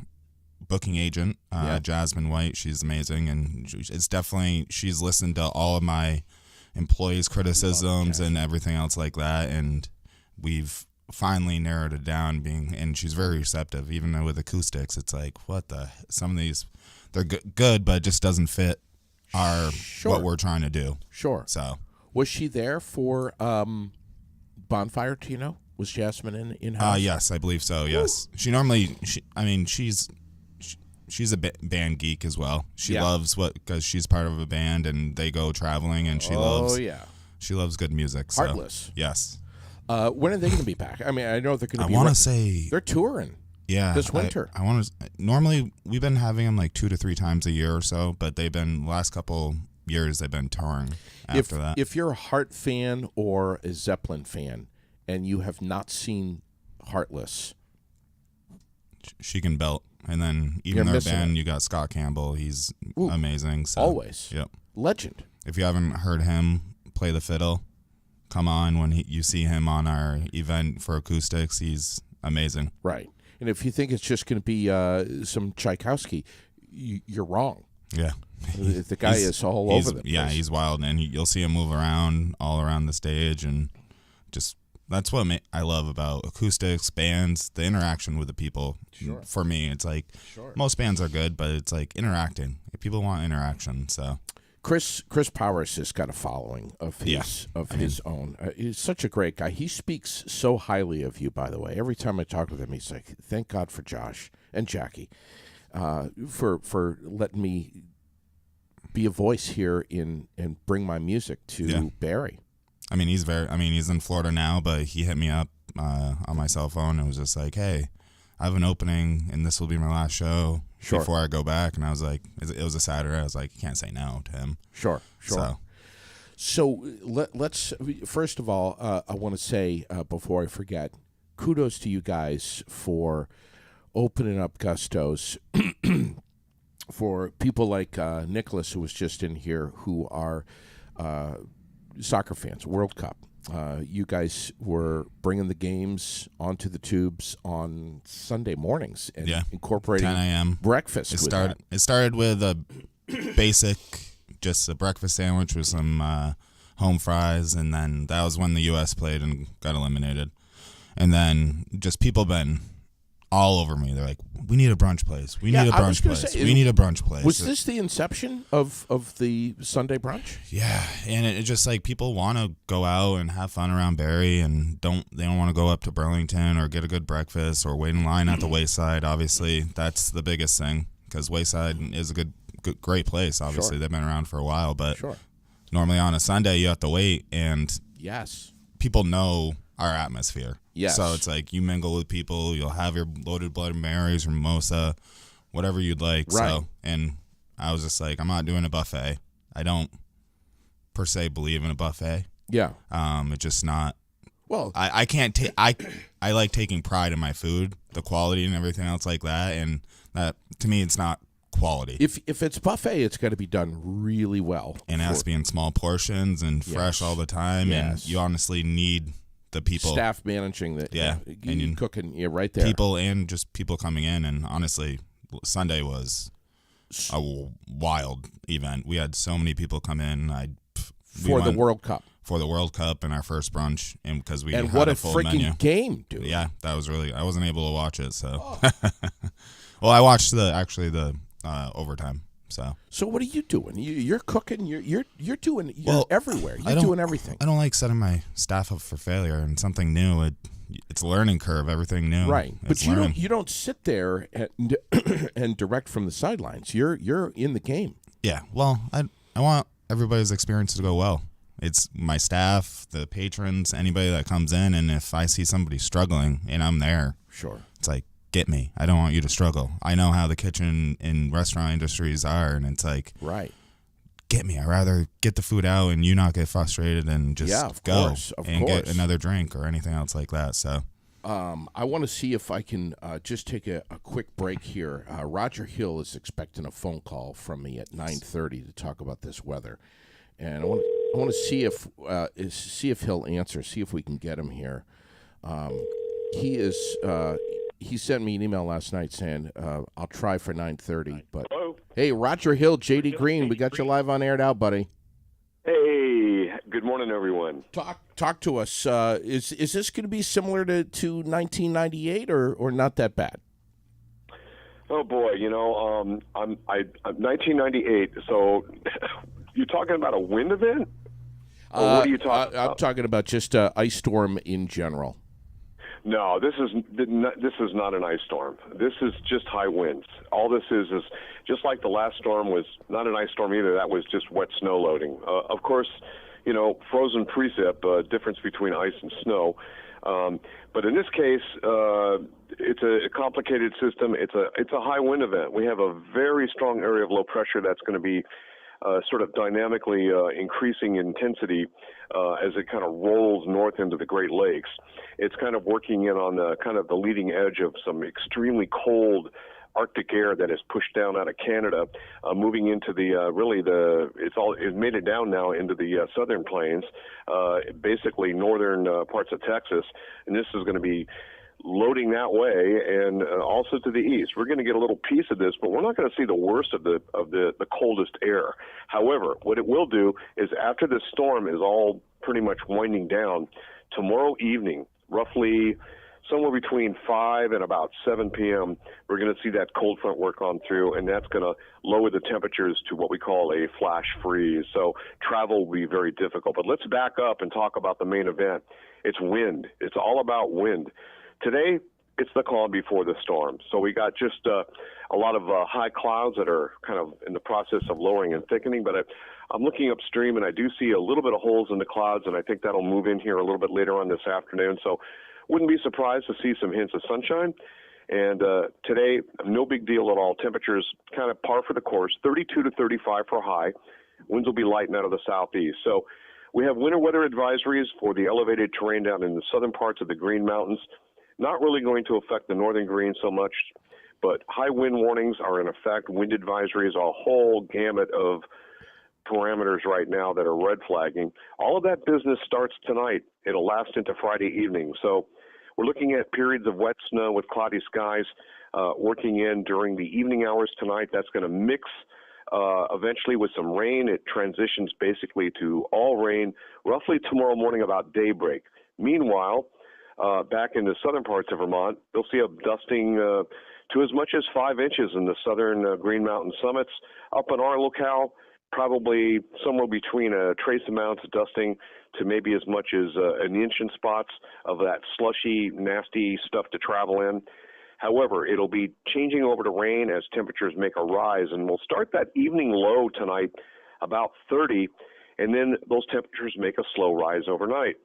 S4: booking agent,
S1: Yeah.
S4: Jasmine White. She's amazing, and she's listened to all of my employees' criticisms and everything else like that, and we've finally narrowed it down. And she's very receptive, even though with acoustics, it's like some of these they're good, but it just doesn't fit what we're trying to do.
S1: Sure.
S4: So
S1: Was she there for Bonfire? Do you know? Was Jasmine in house?
S4: yes, I believe so. Yes, she's a band geek as well. She
S1: Yeah.
S4: loves because she's part of a band and they go traveling, and she
S1: Oh yeah.
S4: loves good music. So.
S1: Heartless.
S4: Yes,
S1: When are they going to be back? I mean, I know they're going to
S4: I
S1: be.
S4: want to say
S1: they're touring.
S4: yeah
S1: this winter.
S4: I want to. Normally, we've been having them like 2 to 3 times a year or so, but last couple years they've been touring after that.
S1: If you're a Heart fan or a Zeppelin fan, and you have not seen Heartless,
S4: She can belt, and then
S1: You're
S4: even their
S1: missing
S4: band, you got Scott Campbell. He's
S1: Ooh,
S4: amazing. So,
S1: always
S4: Yep.
S1: legend.
S4: If you haven't heard him play the fiddle, come on when you see him on our event for acoustics. He's amazing.
S1: Right. And if you think it's just going to be some Tchaikovsky, you're wrong.
S4: Yeah.
S1: The guy is all over the place.
S4: Yeah, he's wild, and you'll see him move around all around the stage, and just that's what I love about acoustics, bands, the interaction with the people.
S1: Sure.
S4: For me, it's like
S1: Sure.
S4: most bands are good, but it's like interacting. People want interaction, so.
S1: Chris Powers has got a following of his his own. He's such a great guy. He speaks so highly of you, by the way. Every time I talk with him, he's like, "Thank God for Josh and Jackie, for letting me be a voice here and bring my music to Barrie."
S4: I mean, he's in Florida now, but he hit me up on my cell phone and was just like, "Hey, I have an opening, and this will be my last show before I go back." And I was like, it was a Saturday. I was like, you can't say no to him.
S1: Sure. So let's first of all, I want to say before I forget, kudos to you guys for opening up Gusto's for people like Nicholas, who was just in here, who are soccer fans, World Cup. You guys were bringing the games onto the tubes on Sunday mornings and incorporating
S4: 10 a.m.
S1: breakfast.
S4: It started with a basic, just a breakfast sandwich with some home fries, and then that was when the U.S. played and got eliminated. And then just people been all over me. They're like, "We need a brunch place. We need a brunch place. We need a brunch place."
S1: Was this the inception of the Sunday brunch?
S4: Yeah, and it just like people want to go out and have fun around Barrie, and they don't want to go up to Burlington or get a good breakfast or wait in line at the Wayside. Obviously, that's the biggest thing, because Wayside is a great place. Obviously, they've been around for a while, but normally on a Sunday you have to wait, and people know our atmosphere.
S1: Yes.
S4: So it's like you mingle with people, you'll have your loaded Bloody Marys or mimosa, whatever you'd like.
S1: Right.
S4: So, and I was just like, I'm not doing a buffet. I don't per se believe in a buffet.
S1: Yeah.
S4: It's just not.
S1: Well,
S4: I can't take. I like taking pride in my food, the quality and everything else like that, and that to me it's not quality.
S1: if it's buffet, it's got to be done really well.
S4: And it has to be in small portions and fresh all the time.
S1: Yes.
S4: And you honestly need the people,
S1: staff managing the
S4: and
S1: cooking right there.
S4: people, and just people coming in. And honestly, Sunday was a wild event. We had so many people come in.
S1: For the World Cup.
S4: for the World Cup and our first brunch, and because we
S1: And
S4: had
S1: what a
S4: full
S1: freaking
S4: menu.
S1: game, dude.
S4: Yeah, that was really. I wasn't able to watch it, so. Well, I watched the overtime.
S1: So what are you doing? You're cooking. You're doing. You're
S4: Well,
S1: everywhere.
S4: I
S1: You're
S4: don't-
S1: doing everything.
S4: I don't like setting my staff up for failure and something new. It's a learning curve. Everything new,
S1: Right, but
S4: it's
S1: you
S4: learning.
S1: don't sit there and and direct from the sidelines. You're in the game.
S4: Yeah, well, I want everybody's experience to go well. It's my staff, the patrons, anybody that comes in, and if I see somebody struggling and I'm there,
S1: Sure.
S4: it's like, get me. I don't want you to struggle. I know how the kitchen and restaurant industries are, and it's like,
S1: Right.
S4: get me. I'd rather get the food out and you not get frustrated and just
S1: Yeah, of
S4: go
S1: course, of
S4: and get
S1: course.
S4: another drink or anything else like that. So
S1: I want to see if I can just take a quick break here. Roger Hill is expecting a phone call from me at 9:30 to talk about this weather, and I want to see if he'll answer. See if we can get him here. He sent me an email last night saying I'll try for 9:30. But
S5: Hello.
S1: hey, Roger Hill, JD Green, we got you live on Aired Out, buddy.
S5: Hey, good morning, everyone.
S1: Talk to us. Is this going to be similar to 1998 or not that bad?
S5: Oh boy, I'm 1998. So you're talking about a wind event? Or what are you talking
S1: I'm
S5: about?
S1: talking about just ice storm in general.
S5: No, this is not an ice storm. This is just high winds. All this is just like the last storm was not an ice storm either. That was just wet snow loading. Of course, frozen precip, difference between ice and snow. But in this case, it's a complicated system. It's a high wind event. We have a very strong area of low pressure that's going to be sort of dynamically increasing intensity as it kind of rolls north into the Great Lakes. It's kind of working in on the leading edge of some extremely cold Arctic air that is pushed down out of Canada, moving into it's made it down now into the southern plains, basically northern parts of Texas, and this is going to be loading that way and also to the east. We're going to get a little piece of this, but we're not going to see the worst of the coldest air. However, what it will do is after the storm is all pretty much winding down, tomorrow evening, roughly somewhere between 5 and about 7 p.m., we're going to see that cold front work on through, and that's going to lower the temperatures to what we call a flash freeze. So travel will be very difficult. But let's back up and talk about the main event. It's wind. It's all about wind. Today, it's the calm before the storm. So we got just a lot of high clouds that are kind of in the process of lowering and thickening. But I'm looking upstream, and I do see a little bit of holes in the clouds, and I think that'll move in here a little bit later on this afternoon. So wouldn't be surprised to see some hints of sunshine. And today, no big deal at all. Temperatures kind of par for the course, 32 to 35 for high. Winds will be light and out of the southeast. So we have winter weather advisories for the elevated terrain down in the southern parts of the Green Mountains. Not really going to affect the northern Green so much, but high wind warnings are in effect. Wind advisories, a whole gamut of parameters right now that are red flagging. All of that business starts tonight. It'll last into Friday evening. So we're looking at periods of wet snow with cloudy skies working in during the evening hours tonight. That's going to mix eventually with some rain. It transitions basically to all rain roughly tomorrow morning about daybreak. Meanwhile, back in the southern parts of Vermont, they'll see a dusting to as much as 5 inches in the southern Green Mountain summits. Up in our locale, probably somewhere between a trace amounts of dusting to maybe as much as an inch in spots of that slushy, nasty stuff to travel in. However, it'll be changing over to rain as temperatures make a rise, and we'll start that evening low tonight about 30, and then those temperatures make a slow rise overnight.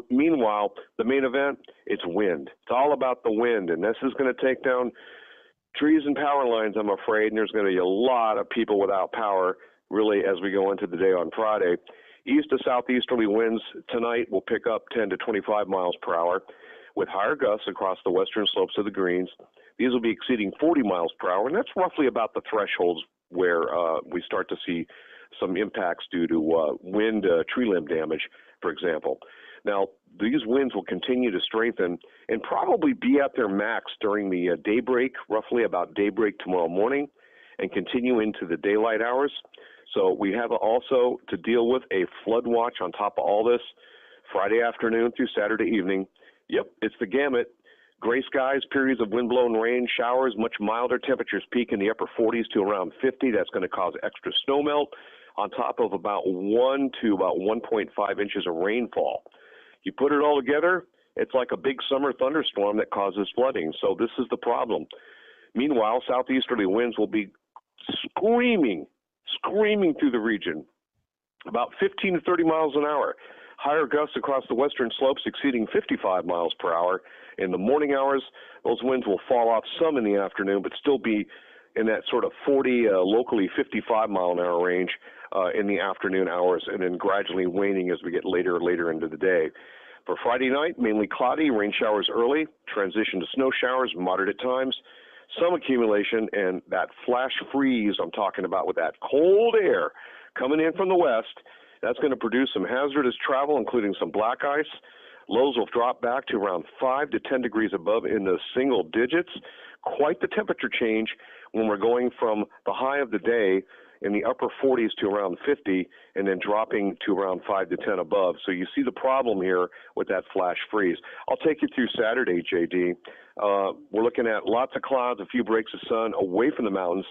S5: Meanwhile, the main event, it's wind. It's all about the wind, and this is going to take down trees and power lines, I'm afraid, and there's going to be a lot of people without power, really, as we go into the day on Friday. East to southeasterly winds tonight will pick up 10 to 25 miles per hour with higher gusts across the western slopes of the Greens. These will be exceeding 40 miles per hour, and that's roughly about the thresholds where we start to see some impacts due to wind tree limb damage, for example. Now, these winds will continue to strengthen and probably be at their max during the daybreak, roughly about daybreak tomorrow morning, and continue into the daylight hours. So we have also to deal with a flood watch on top of all this, Friday afternoon through Saturday evening. Yep, it's the gamut. Gray skies, periods of wind-blown rain, showers, much milder temperatures peak in the upper 40s to around 50. That's going to cause extra snow melt on top of about 1 to about 1.5 inches of rainfall. You put it all together, it's like a big summer thunderstorm that causes flooding. So this is the problem. Meanwhile, southeasterly winds will be screaming through the region, about 15 to 30 miles an hour. Higher gusts across the western slopes exceeding 55 miles per hour. In the morning hours, those winds will fall off some in the afternoon, but still be in that sort of 40, locally 55 mile an hour range in the afternoon hours, and then gradually waning as we get later and later into the day. For Friday night, mainly cloudy, rain showers early, transition to snow showers, moderate at times, some accumulation, and that flash freeze I'm talking about with that cold air coming in from the west. That's going to produce some hazardous travel, including some black ice. Lows will drop back to around 5 to 10 degrees above in the single digits. Quite the temperature change when we're going from the high of the day in the upper 40s to around 50 and then dropping to around 5 to 10 above. So you see the problem here with that flash freeze. I'll take you through Saturday, JD. We're looking at lots of clouds, a few breaks of sun away from the mountains.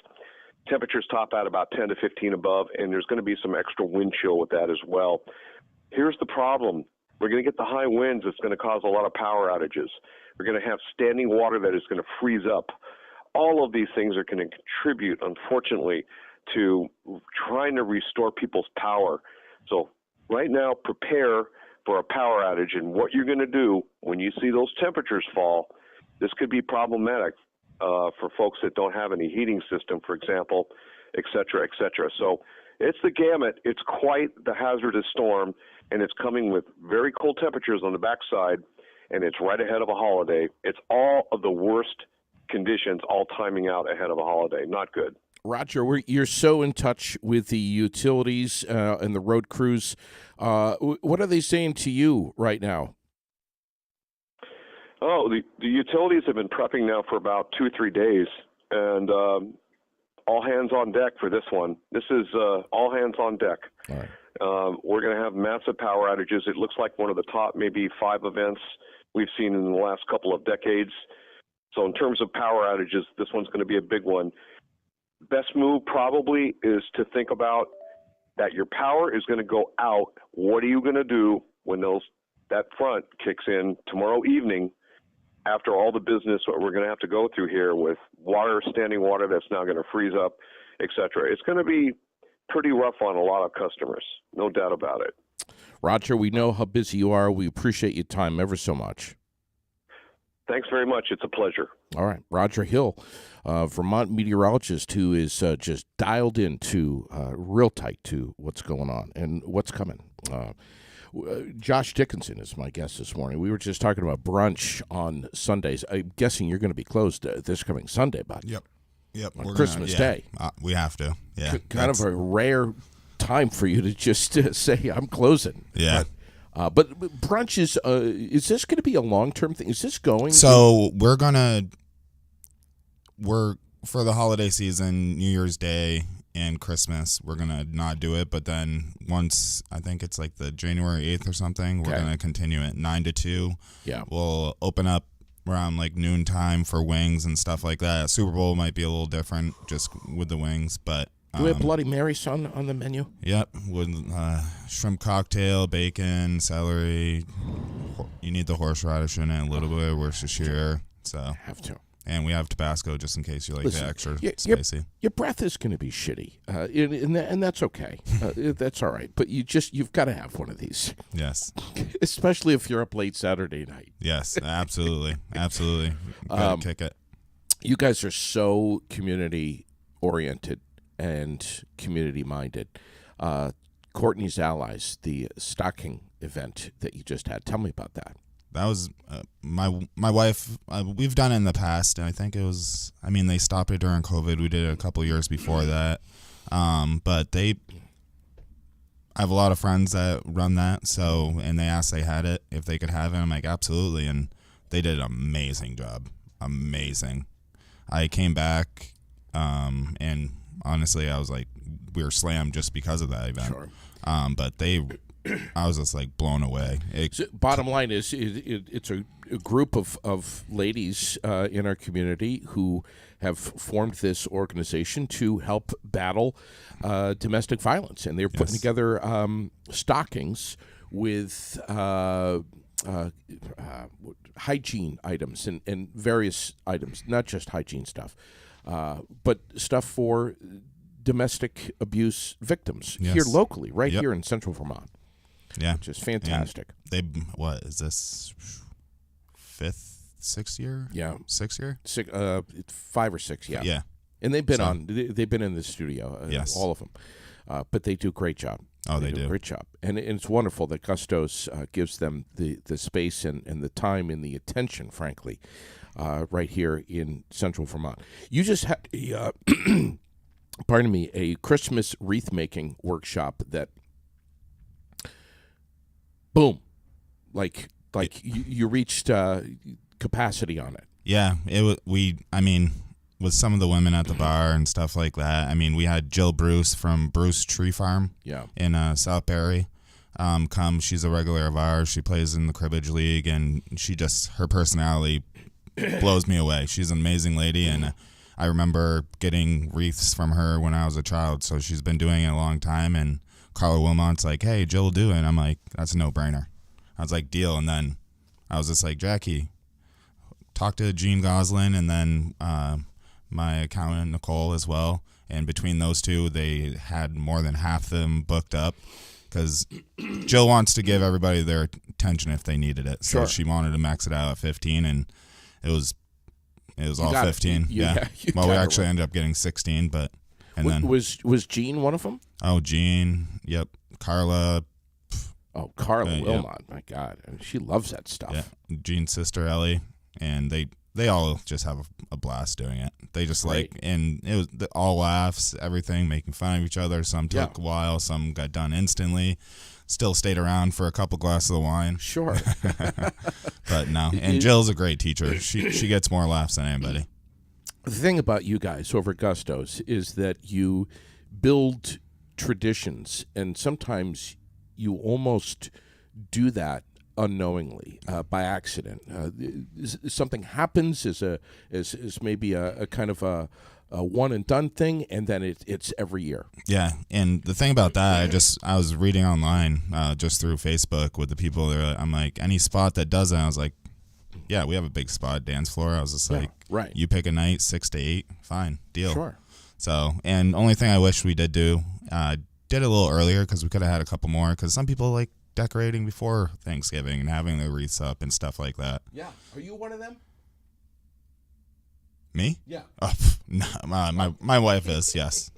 S5: Temperatures top out about 10 to 15 above, and there's going to be some extra wind chill with that as well. Here's the problem. We're going to get the high winds that's going to cause a lot of power outages. We're going to have standing water that is going to freeze up. All of these things are going to contribute, unfortunately, to trying to restore people's power. So right now, prepare for a power outage, and what you're going to do when you see those temperatures fall, this could be problematic for folks that don't have any heating system, for example, et cetera, et cetera. So it's the gamut. It's quite the hazardous storm, and it's coming with very cold temperatures on the backside, and it's right ahead of a holiday. It's all of the worst conditions, all timing out ahead of a holiday. Not good.
S1: Roger, you're so in touch with the utilities and the road crews. What are they saying to you right now?
S5: Oh, the utilities have been prepping now for about 2 or 3 days, and all hands on deck for this one. This is all hands on deck.
S1: All right.
S5: We're going to have massive power outages. It looks like one of the top maybe 5 events we've seen in the last couple of decades. So in terms of power outages, this one's going to be a big one. Best move probably is to think about that your power is going to go out. What are you going to do when that front kicks in tomorrow evening after all the business what we're going to have to go through here with water, standing water that's now going to freeze up, et cetera? It's going to be pretty rough on a lot of customers, no doubt about it.
S1: Roger, we know how busy you are. We appreciate your time ever so much.
S5: Thanks very much. It's a pleasure.
S1: All right. Roger Hill, Vermont meteorologist who is just dialed into real tight to what's going on and what's coming. Josh Dickinson is my guest this morning. We were just talking about brunch on Sundays. I'm guessing you're going to be closed this coming Sunday, bud.
S4: Yep.
S1: On Christmas Day.
S4: We have to. Yeah.
S1: Kind of a rare time for you to just say, I'm closing.
S4: Yeah.
S1: But brunch is this going to be a long-term thing? Is this going?
S4: So we're for the holiday season, New Year's Day and Christmas, we're going to not do it. But then once, I think it's like the January 8th or something, we're going to continue it 9 to 2.
S1: Yeah.
S4: We'll open up around like noontime for wings and stuff like that. Super Bowl might be a little different just with the wings, but
S1: do we have Bloody Marys on the menu?
S4: Yep, with shrimp cocktail, bacon, celery. You need the horseradish in it, a little bit of Worcestershire. So
S1: have to.
S4: And we have Tabasco just in case you like the extra spicy.
S1: Your breath is going to be shitty, and that's okay. That's all right. But you've got to have one of these.
S4: Yes.
S1: Especially if you're up late Saturday night.
S4: Yes, absolutely, absolutely. Gotta kick it.
S1: You guys are so community oriented and community minded. Courtney's Allies, the stocking event that you just had. Tell me about that.
S4: That was my wife. We've done it in the past, and I think it was. I mean, they stopped it during COVID. We did it a couple years before that, but I have a lot of friends that run that. So, and they asked if they could have it. I'm like, absolutely, and they did an amazing job. Amazing. I came back, and honestly, I was like, we were slammed just because of that event.
S1: Sure.
S4: But I was just like blown away.
S1: So bottom line is, it's a group of ladies in our community who have formed this organization to help battle domestic violence, and they're putting together stockings with hygiene items and various items, not just hygiene stuff, but stuff for domestic abuse victims here locally, right here in Central Vermont.
S4: Yeah,
S1: which is fantastic.
S4: What is this? 6th year?
S1: Yeah,
S4: 6th year?
S1: 5 or 6. Yeah,
S4: yeah.
S1: And they've been they've been in the studio.
S4: Yes,
S1: all of them. But they do a great job.
S4: Oh, they
S1: do a great job, and it's wonderful that Gustos gives them the space and the time and the attention, frankly, right here in Central Vermont. You just had a pardon me, a Christmas wreath making workshop that. Boom, like you reached capacity on it.
S4: Yeah, with some of the women at the bar and stuff like that. I mean, we had Jill Bruce from Bruce Tree Farm in South Barrie come. She's a regular of ours. She plays in the Cribbage League, and her personality blows me away. She's an amazing lady, and I remember getting wreaths from her when I was a child, so she's been doing it a long time, and Carla Wilmot's like, hey, Jill will do it. And I'm like, that's a no-brainer. I was like, deal. And then I was just like, Jackie, talk to Gene Goslin and then my accountant, Nicole, as well. And between those two, they had more than half them booked up because Jill wants to give everybody their attention if they needed it. So she wanted to max it out at 15, and it was all 15. Yeah. Well, we actually ended up getting 16, but... And then
S1: was Jean one of them?
S4: Oh, Jean. Yep. Carla.
S1: Oh, Carla Wilmot. My God, I mean, she loves that stuff.
S4: Yeah. Jean's sister Ellie, and they all just have a blast doing it. They just and it was all laughs, everything, making fun of each other. Some took a while, some got done instantly. Still stayed around for a couple glasses of wine.
S1: Sure.
S4: But no, and Jill's a great teacher. She gets more laughs than anybody.
S1: The thing about you guys over at Gustos is that you build traditions, and sometimes you almost do that unknowingly by accident. Something happens as maybe a kind of a one and done thing, and then it's every year.
S4: Yeah, and the thing about that, I was reading online just through Facebook with the people there. I'm like, any spot that does it, I was like, yeah, we have a big spot dance floor. I was just like,
S1: right.
S4: You pick a night, 6 to 8, fine, deal.
S1: Sure.
S4: So, and only thing I wish we did do, did it a little earlier because we could have had a couple more. Because some people like decorating before Thanksgiving and having their wreaths up and stuff like that.
S1: Yeah. Are you one of them?
S4: Me?
S1: Yeah.
S4: Oh, no, my wife is. Yes.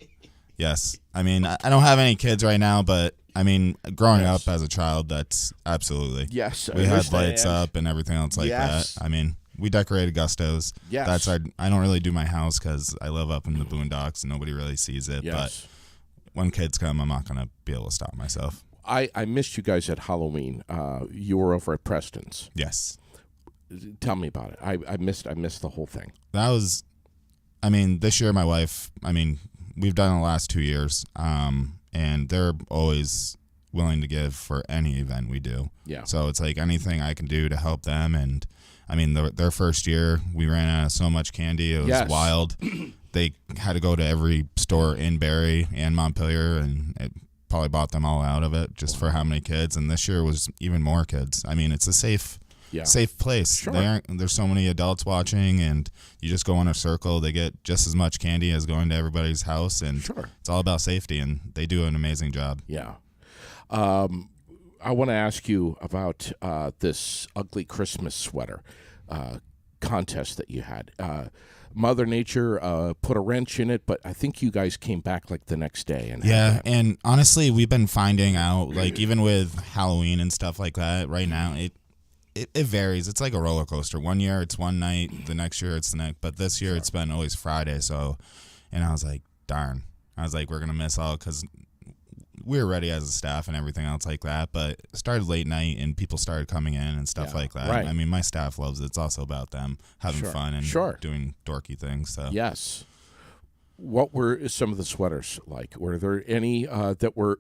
S4: Yes. I mean, I don't have any kids right now, but I mean, growing up as a child, that's absolutely.
S1: Yes.
S4: We had lights up and everything else like that. I mean, we decorated Gustos.
S1: Yes.
S4: I don't really do my house because I live up in the boondocks and nobody really sees it.
S1: Yes.
S4: But when kids come, I'm not going to be able to stop myself.
S1: I missed you guys at Halloween. You were over at Preston's.
S4: Yes.
S1: Tell me about it. I missed the whole thing.
S4: That was, I mean, this year my wife, I mean, we've done it the last 2 years, and they're always willing to give for any event we do.
S1: Yeah.
S4: So it's like anything I can do to help them. And I mean, their first year, we ran out of so much candy. It was wild. They had to go to every store in Barrie and Montpelier, and it probably bought them all out of it just for how many kids. And this year was even more kids. I mean, it's a safe place.
S1: Sure.
S4: There's so many adults watching, and you just go in a circle. They get just as much candy as going to everybody's house, and it's all about safety, and they do an amazing job.
S1: Yeah. I want to ask you about this ugly Christmas sweater contest that you had. Mother Nature put a wrench in it, but I think you guys came back like the next day.
S4: And honestly, we've been finding out, like even with Halloween and stuff like that, right now, it varies. It's like a roller coaster. One year it's one night, the next year it's the next. But this year it's been always Friday. So, and I was like, darn. I was like, we're going to miss out because we were ready as a staff and everything else like that. But it started late night and people started coming in and stuff like that.
S1: Right.
S4: I mean, my staff loves it. It's also about them having fun and doing dorky things. So.
S1: Yes. What were some of the sweaters like? Were there any that were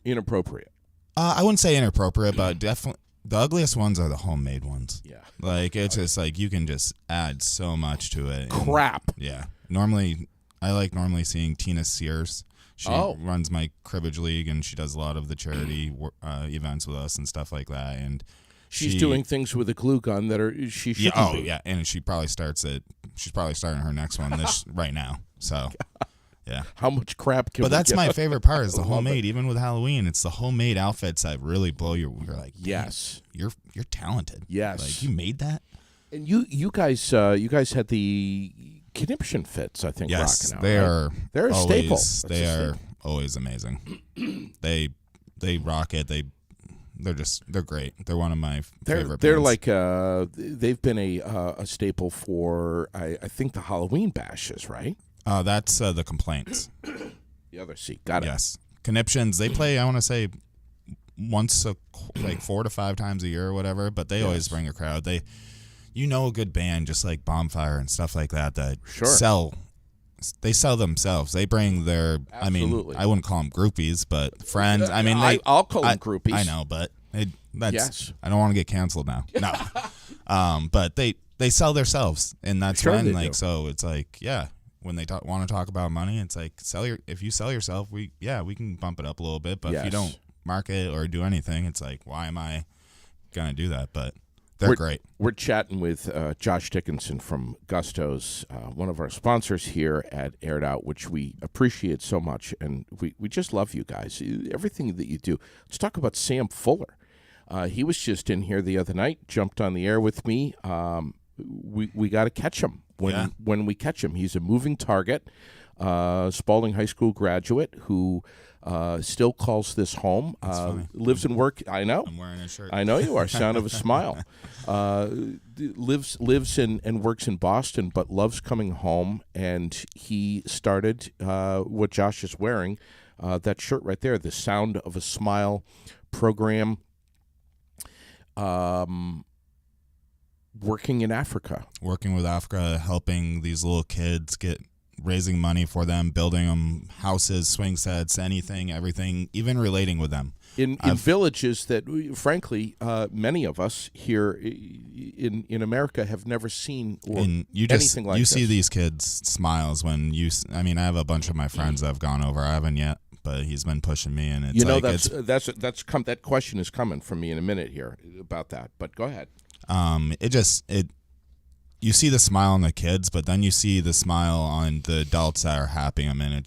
S1: inappropriate?
S4: I wouldn't say inappropriate, but definitely the ugliest ones are the homemade ones.
S1: Yeah.
S4: Like it's just like you can just add so much to it. And,
S1: Crap.
S4: yeah. Normally, I like seeing Tina Sears. She runs my cribbage league, and she does a lot of the charity events with us and stuff like that. And
S1: She's doing things with a glue gun that she shouldn't be.
S4: Yeah, and she probably she's probably starting her next one right now. So, yeah.
S1: How much crap can
S4: But
S1: we
S4: that's
S1: get?
S4: my favorite part is the homemade. Even with Halloween, it's the homemade outfits that really blow you're like,
S1: Yes.
S4: you're talented.
S1: Yes.
S4: Like you made that.
S1: And you guys had the conniption fits, I think,
S4: Yes,
S1: rocking out.
S4: they
S1: right?
S4: are.
S1: They're a staple.
S4: Always,
S1: That's
S4: they
S1: a
S4: are
S1: staple.
S4: always amazing. they rock it. They're great. They're one of my favorite.
S1: They're
S4: bands.
S1: like they've been a staple for I think the Halloween bashes, right?
S4: That's the Complaints.
S1: The other seat, got it.
S4: Yes, Conniptions. They play. I want to say once like 4 to 5 times a year or whatever. But they always bring a crowd. A good band just like Bonfire and stuff like that
S1: Sure.
S4: They sell themselves. They bring their.
S1: Absolutely.
S4: I wouldn't call them groupies, but friends. I mean,
S1: I'll call them groupies.
S4: I know, but that's.
S1: Yes.
S4: I don't want to get canceled now. No. But they sell themselves, and that's
S1: Sure
S4: when
S1: they
S4: like
S1: do.
S4: so it's like when they want to talk about money, it's like if you sell yourself, we can bump it up a little bit, but if you
S1: Yes.
S4: don't market or do anything, it's like why am I gonna do that? But they're great.
S1: We're chatting with Josh Dickinson from Gusto's, one of our sponsors here at Aired Out, which we appreciate so much, and we just love you guys. Everything that you do. Let's talk about Sam Fuller. He was just in here the other night, jumped on the air with me. We got to catch him when we catch him. He's a moving target, Spalding High School graduate who still calls this home. Lives and work. I know.
S4: I'm wearing a shirt.
S1: I know you are. Sound of a smile. Lives and works in Boston, but loves coming home. And he started what Josh is wearing, that shirt right there, the Sound of a Smile program. Working in Africa.
S4: Working with Africa, helping these little kids raising money for them, building them houses, swing sets, anything, everything, even relating with them.
S1: In villages that, frankly, many of us here in America have never seen or
S4: And
S1: anything like
S4: you
S1: this.
S4: see these kids' smiles when I have a bunch of my friends that have gone over. I haven't yet, but he's been pushing me, and it's
S1: that question is coming from me in a minute here about that. But go ahead.
S4: You see the smile on the kids, but then you see the smile on the adults that are happy them, and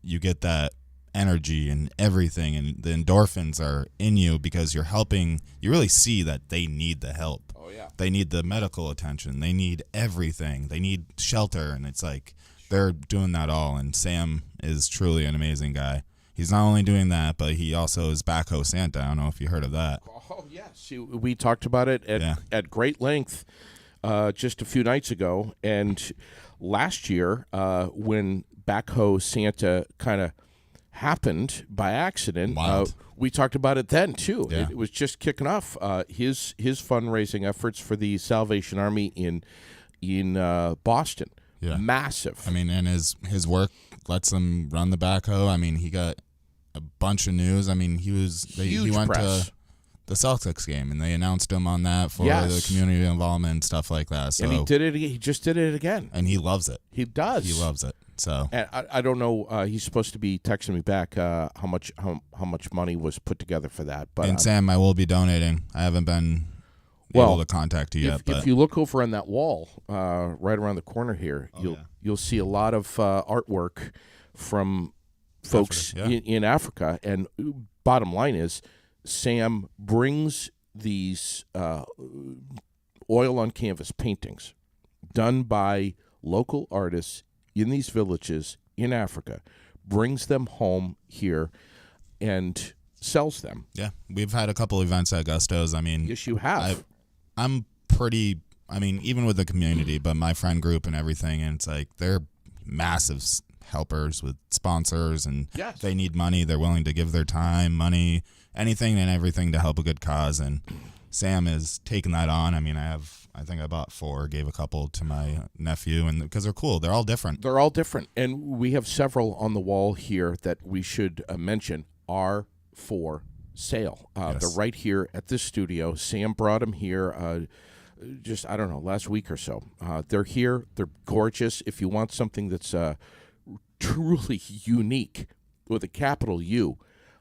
S4: you get that energy and everything, and the endorphins are in you because you're helping. You really see that they need the help.
S1: Oh yeah.
S4: They need the medical attention. They need everything. They need shelter, and it's like they're doing that all. And Sam is truly an amazing guy. He's not only doing that, but he also is Backhoe Santa. I don't know if you heard of that.
S1: Oh yes, we talked about it at great length just a few nights ago. And last year, when Backhoe Santa kind of happened by accident, we talked about it then too.
S4: Yeah.
S1: It was just kicking off his fundraising efforts for the Salvation Army in Boston.
S4: Yeah.
S1: Massive.
S4: I mean, and his work lets him run the backhoe. I mean, he got a bunch of news. I mean, he went
S1: press.
S4: to the Celtics game, and they announced him on that for
S1: Yes.
S4: the community involvement and stuff like that. So,
S1: And he did it. He just did it again.
S4: and he loves it.
S1: He does.
S4: He loves it. So
S1: And I don't know. He's supposed to be texting me back how much money was put together for that. But
S4: and Sam, I will be donating. I haven't been able to contact you yet, but
S1: if you look over on that wall right around the corner here, you'll see a lot of artwork from folks
S4: Africa,
S1: in Africa. And bottom line is, Sam brings these oil on canvas paintings done by local artists in these villages in Africa, brings them home here, and sells them.
S4: yeah, we've had a couple events at Gusto's. I mean,
S1: Yes, you have.
S4: I'm pretty. I mean, even with the community, but my friend group and everything, and it's like they're massive helpers with sponsors, and
S1: Yes.
S4: they need money. They're willing to give their time, money, anything and everything to help a good cause. And Sam is taking that on. I mean, I think I bought 4, gave a couple to my nephew, and because they're cool, they're all different.
S1: They're all different, and we have several on the wall here that we should mention are for sale.
S4: Yes.
S1: They're right here at this studio. Sam brought them here just, I don't know, last week or so. They're here. They're gorgeous. If you want something that's truly unique with a capital U,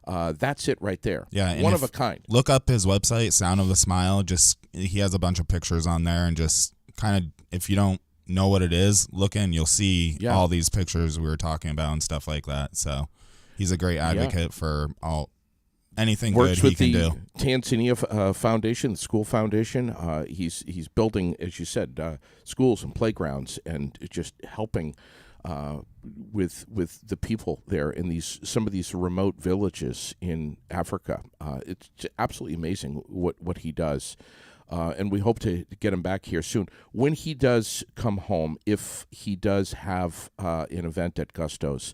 S1: that's it right there.
S4: Yeah, and
S1: one of a kind.
S4: Look up his website, Sound of the Smile. Just he has a bunch of pictures on there, and just kind of, if you don't know what it is, look in. You'll see all these pictures we were talking about and stuff like that. So he's a great advocate for anything
S1: Works
S4: good
S1: with
S4: he can
S1: the
S4: do.
S1: Tanzania Foundation, the school foundation. He's building, as you said, schools and playgrounds, and just helping with the people there in some of these remote villages in Africa. It's absolutely amazing what he does, and we hope to get him back here soon. When he does come home, if he does have an event at Gusto's,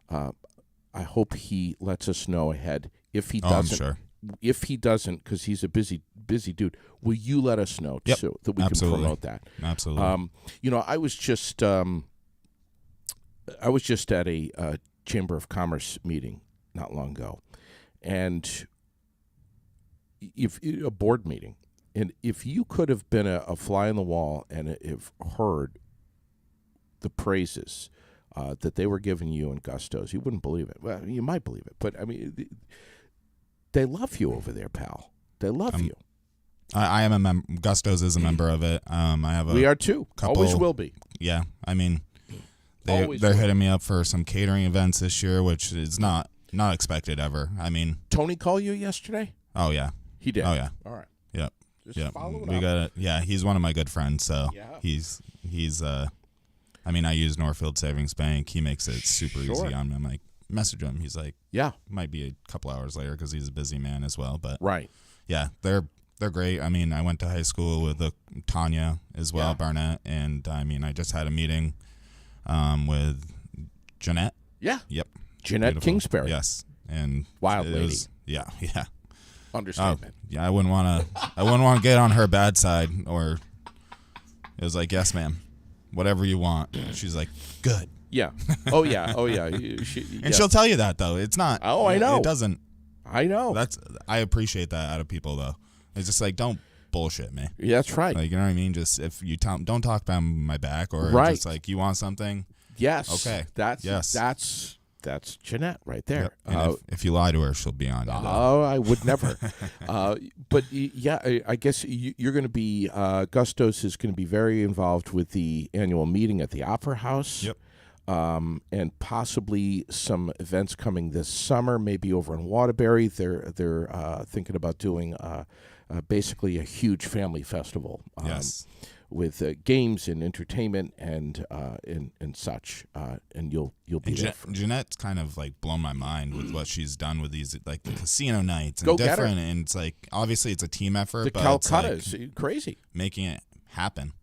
S1: I hope he lets us know ahead. If he doesn't,
S4: I'm sure.
S1: If he doesn't, because he's a busy dude, will you let us know
S4: Yep,
S1: so that we
S4: absolutely.
S1: can promote that?
S4: Absolutely.
S1: I was just at a Chamber of Commerce meeting not long ago, and if a board meeting, and if you could have been a fly on the wall and have heard the praises that they were giving you in Gusto's, you wouldn't believe it. Well, you might believe it, but I mean, they love you over there, pal. They love you.
S4: I am a member. Gusto's is a member of it. I have
S1: We are too.
S4: couple-
S1: Always will be.
S4: Yeah, I mean,
S1: Always
S4: they're
S1: will.
S4: hitting me up for some catering events this year, which is not expected ever. I mean,
S1: Tony call you yesterday?
S4: oh yeah,
S1: He did.
S4: oh yeah,
S1: All right.
S4: yep,
S1: Just
S4: yep.
S1: follow it
S4: We
S1: up.
S4: got it. Yeah, he's one of my good friends. So
S1: Yeah.
S4: he's. I mean, I use Northfield Savings Bank. He makes it super
S1: Sure.
S4: easy on me. I'm like, message him. He's like,
S1: Yeah.
S4: might be a couple hours later because he's a busy man as well. But
S1: Right.
S4: yeah, they're great. I mean, I went to high school with Tanya as well,
S1: Yeah.
S4: Barnett, and I mean, I just had a meeting with Jeanette.
S1: Yeah.
S4: Yep.
S1: Jeanette
S4: Beautiful.
S1: Kingsbury.
S4: Yes, and
S1: Wild
S4: it
S1: lady.
S4: was- yeah. Oh,
S1: Understatement.
S4: yeah. I wouldn't want to get on her bad side. Or it was like, yes, ma'am, whatever you want. She's like, good,
S1: Yeah. Oh yeah. Oh yeah.
S4: and she'll tell you that though. It's not.
S1: Oh, I know.
S4: It doesn't.
S1: I know.
S4: I appreciate that out of people though. It's just like, don't bullshit me.
S1: Yeah, that's right.
S4: Like, you know what I mean? Just if you don't talk behind my back, or
S1: Right.
S4: just like you want something.
S1: Yes.
S4: Okay.
S1: That's Jeanette right there.
S4: Yep. And if you lie to her, she'll be on you. though.
S1: Oh, I would never. I guess you're going to be, Gusto's is going to be very involved with the annual meeting at the Opera House.
S4: Yep.
S1: And possibly some events coming this summer, maybe over in Waterbury. They're thinking about doing basically a huge family festival.
S4: Yes.
S1: With games and entertainment and such, and you'll be there.
S4: Jeanette's kind of like blown my mind with what she's done with these, like the casino nights and
S1: Go get her.
S4: different. And it's like, obviously it's a team effort,
S1: The
S4: but
S1: Calcutta
S4: it's like
S1: is crazy.
S4: making it happen.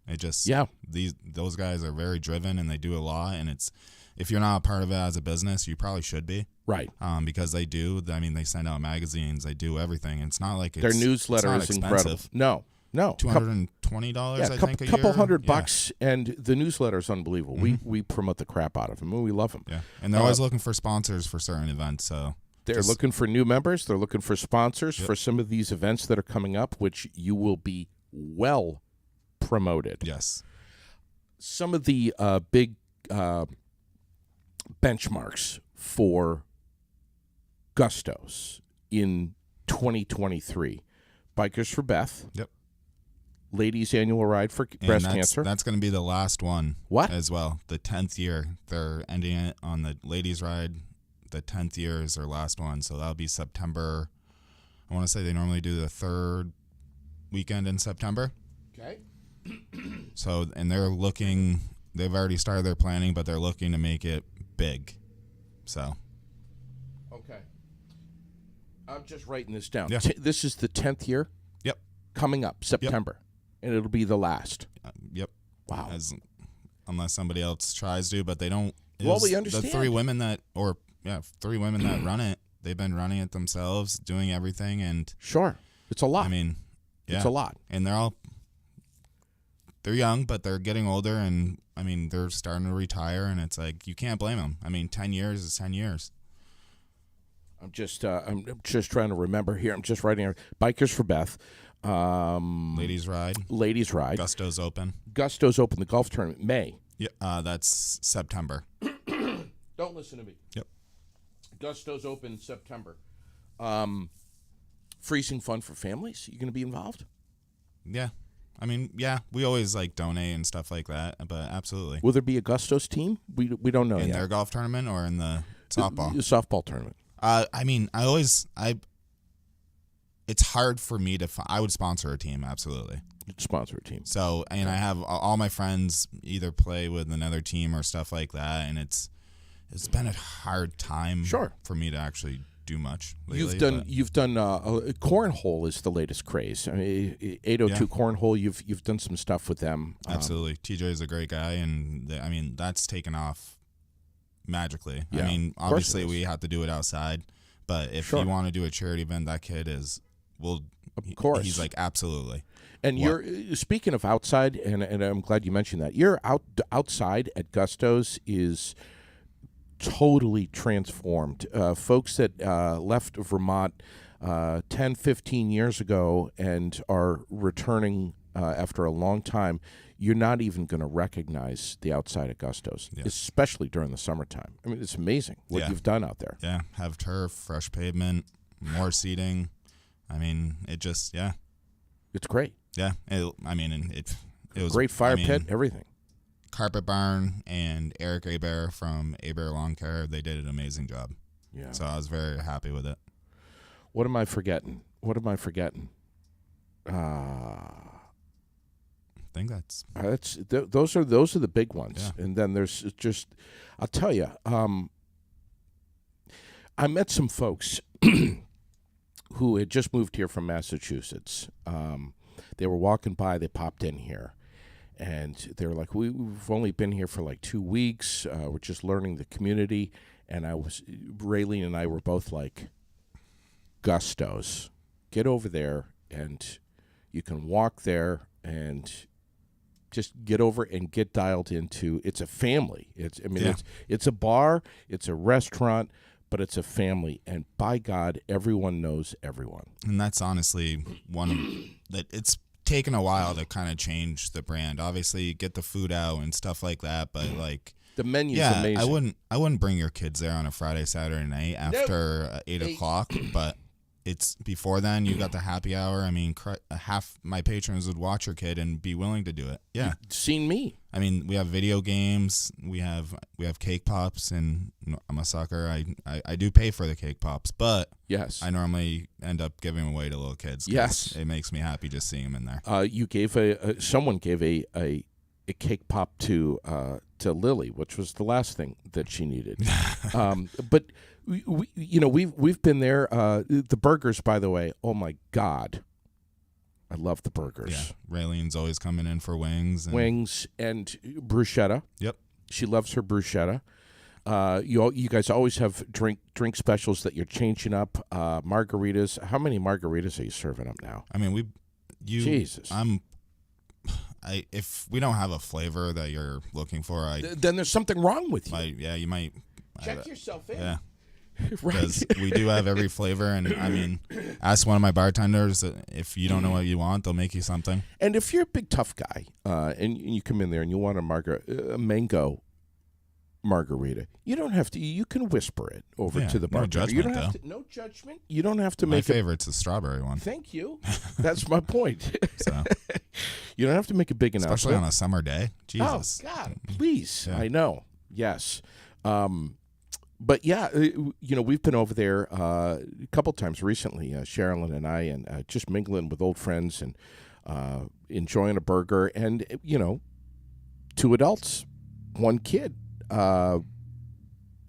S4: It just,
S1: Yeah.
S4: those guys are very driven and they do a lot. And it's, if you're not a part of it as a business, you probably should be.
S1: Right.
S4: Because they do. I mean, they send out magazines, they do everything. It's not like
S1: Their
S4: it's
S1: newsletter
S4: not
S1: is incredible.
S4: expensive.
S1: No.
S4: $220,
S1: Yeah,
S4: I think, a
S1: couple
S4: year.
S1: $100
S4: Yeah.
S1: bucks, and the newsletter is unbelievable. We promote the crap out of them, and we love them.
S4: Yeah, and they're always looking for sponsors for certain events. So
S1: They're looking for new members. They're looking for sponsors for some of these events that are coming up, which you will be well promoted.
S4: yes,
S1: Some of the big benchmarks for Gusto's in 2023: Bikers for Beth.
S4: Yep.
S1: Ladies Annual Ride for
S4: and
S1: Breast
S4: that's,
S1: Cancer.
S4: That's going to be the last one.
S1: What?
S4: As well, the 10th year. They're ending it on the ladies' ride. The 10th year is their last one, so that'll be September. I want to say they normally do the third weekend in September.
S1: Okay.
S4: So, and they're looking. They've already started their planning, but they're looking to make it big. So.
S1: Okay. I'm just writing this down.
S4: Yeah.
S1: This is the 10th year
S4: Yep.
S1: coming up, September, and it'll be the last.
S4: Yep.
S1: Wow.
S4: Unless somebody else tries to, but they don't.
S1: Well, we
S4: The
S1: understand.
S4: three women that run it. They've been running it themselves, doing everything, and
S1: Sure. It's a lot.
S4: I mean, Yeah.
S1: It's a lot.
S4: And they're young, but they're getting older, and I mean, they're starting to retire, and it's like, you can't blame them. I mean, 10 years is 10 years.
S1: I'm just trying to remember here. I'm just writing here. Bikers for Beth.
S4: Ladies ride.
S1: Ladies ride.
S4: Gusto's open.
S1: Gusto's open. The golf tournament May.
S4: Yeah, that's September.
S1: Don't listen to me.
S4: Yep.
S1: Gusto's open September. Freezing fun for families. You going to be involved?
S4: Yeah. I mean, yeah, we always like donate and stuff like that, but absolutely.
S1: Will there be a Gusto's team? We don't know
S4: In
S1: yet.
S4: their golf tournament or in the softball?
S1: The softball tournament.
S4: I mean, it's hard for me to I would sponsor a team, absolutely.
S1: Sponsor a team.
S4: So, and I have all my friends either play with another team or stuff like that, and it's been a hard time for me to actually do much lately.
S1: You've done cornhole is the latest craze. I mean, 802 cornhole. You've done some stuff with them.
S4: Absolutely, TJ is a great guy, and I mean that's taken off magically.
S1: Yeah,
S4: I mean, obviously we have to do it outside, but if you want to do a charity event, that kid of
S1: course.
S4: He's like, absolutely.
S1: And you're speaking of outside, and I'm glad you mentioned that. You're outside at Gusto's is totally transformed. Folks that left Vermont 10, 15 years ago and are returning after a long time, you're not even going to recognize the outside at Gusto's, especially during the summertime. I mean, it's amazing what you've done out there.
S4: Yeah, have turf, fresh pavement, more seating. I mean, it just,
S1: It's great.
S4: Yeah, it was
S1: great fire pit, everything.
S4: Carpet Barn and Eric Hebert from Hebert Lawn Care, they did an amazing job.
S1: Yeah.
S4: So I was very happy with it.
S1: What am I forgetting?
S4: I think that's
S1: those are the big ones.
S4: Yeah.
S1: And then there's just, I'll tell you, I met some folks who had just moved here from Massachusetts. They were walking by, they popped in here, and they were like, we've only been here for like 2 weeks. We're just learning the community. And Raylene and I were both like, Gusto's. Get over there, and you can walk there and just get over and get dialed into. It's a family. It's a bar, it's a restaurant, but it's a family, and by God, everyone knows everyone.
S4: And that's honestly that it's taken a while to kind of change the brand. Obviously, you get the food out and stuff like that, but like
S1: the menu's amazing.
S4: I wouldn't bring your kids there on a Friday, Saturday night after 8 o'clock, but it's before then. You got the happy hour. I mean, half my patrons would watch your kid and be willing to do it. Yeah,
S1: you've seen me.
S4: I mean, we have video games. We have cake pops, and I'm a sucker. I do pay for the cake pops, but
S1: yes,
S4: I normally end up giving away to little kids.
S1: Yes,
S4: it makes me happy just seeing them in there.
S1: You gave someone gave a cake pop to Lily, which was the last thing that she needed. But we've been there. The burgers, by the way. Oh my God, I love the burgers.
S4: Yeah, Raylene's always coming in for wings
S1: and bruschetta.
S4: Yep,
S1: she loves her bruschetta. You guys always have drink specials that you're changing up. Margaritas. How many margaritas are you serving up now?
S4: I mean,
S1: Jesus.
S4: If we don't have a flavor that you're looking for,
S1: then there's something wrong with you.
S4: You might
S1: check yourself in.
S4: Yeah,
S1: right.
S4: Because we do have every flavor, and I mean, ask one of my bartenders if you don't know what you want, they'll make you something.
S1: And if you're a big tough guy, and you come in there and you want a mango margarita, you don't have to. You can whisper it over to the bartender.
S4: No judgment,
S1: you don't have to, no judgment. You don't have to make.
S4: My favorite's the strawberry one.
S1: Thank you. That's my point.
S4: So
S1: you don't have to make a big announcement,
S4: especially on a summer day. Jesus.
S1: Oh God, please.
S4: Yeah.
S1: I know. Yes. But yeah, we've been over there a couple times recently, Sherilyn and I, and just mingling with old friends and enjoying a burger. And 2 adults, 1 kid.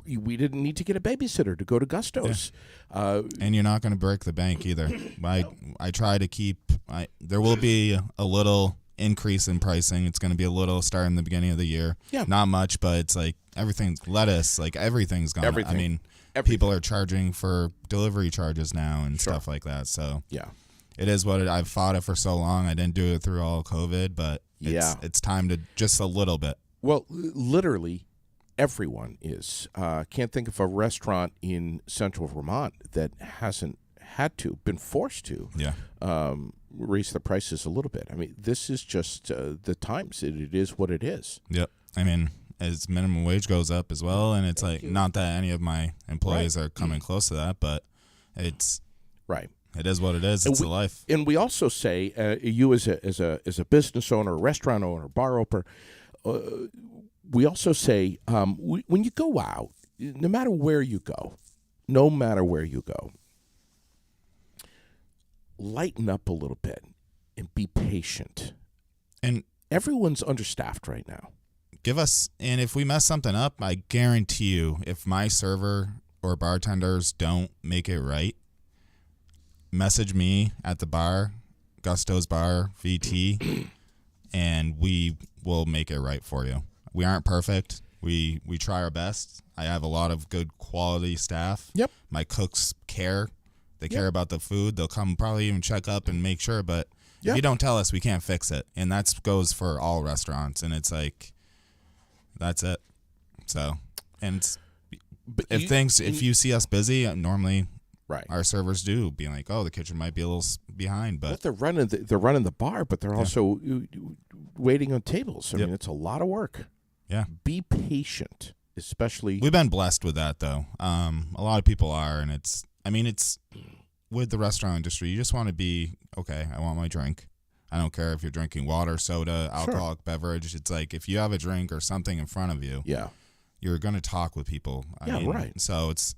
S1: We didn't need to get a babysitter to go to Gusto's.
S4: Yeah. And you're not going to break the bank either. I try to keep. There will be a little increase in pricing. It's going to be a little starting the beginning of the year.
S1: Yeah.
S4: Not much, but it's like everything's lettuce. Like everything's gone.
S1: Everything.
S4: I mean, people are charging for delivery charges now and stuff like that. So
S1: yeah.
S4: it is what I've fought it for so long. I didn't do it through all of COVID, but it's time to just a little bit.
S1: Well, literally, everyone is. Can't think of a restaurant in central Vermont that hasn't been forced to raise the prices a little bit. I mean, this is just the times. It is what it is.
S4: Yep. I mean, as minimum wage goes up as well, and it's not that any of my employees are coming close to that, but it's
S1: right.
S4: It is what it is. It's a life.
S1: And we also say, you as a business owner, restaurant owner, bar opener, we also say when you go out, no matter where you go, lighten up a little bit and be patient.
S4: And
S1: everyone's understaffed right now.
S4: And if we mess something up, I guarantee you, if my server or bartenders don't make it right, message me at the bar, Gusto's Bar, VT, and we will make it right for you. We aren't perfect. We try our best. I have a lot of good quality staff.
S1: Yep.
S4: My cooks care. They care about the food. They'll come probably even check up and make sure, but if you don't tell us, we can't fix it. And that goes for all restaurants, and it's like, that's it. So, and if you see us busy, normally our servers do be like, oh, the kitchen might be a little behind, but
S1: they're running the bar, but they're also waiting on tables. I mean, it's a lot of work.
S4: Yeah.
S1: Be patient, especially.
S4: We've been blessed with that, though. A lot of people are, and it's with the restaurant industry, you just want to be, okay, I want my drink. I don't care if you're drinking water, soda, alcoholic beverage. It's like if you have a drink or something in front of you, you're going to talk with people. I mean,
S1: right.
S4: So it's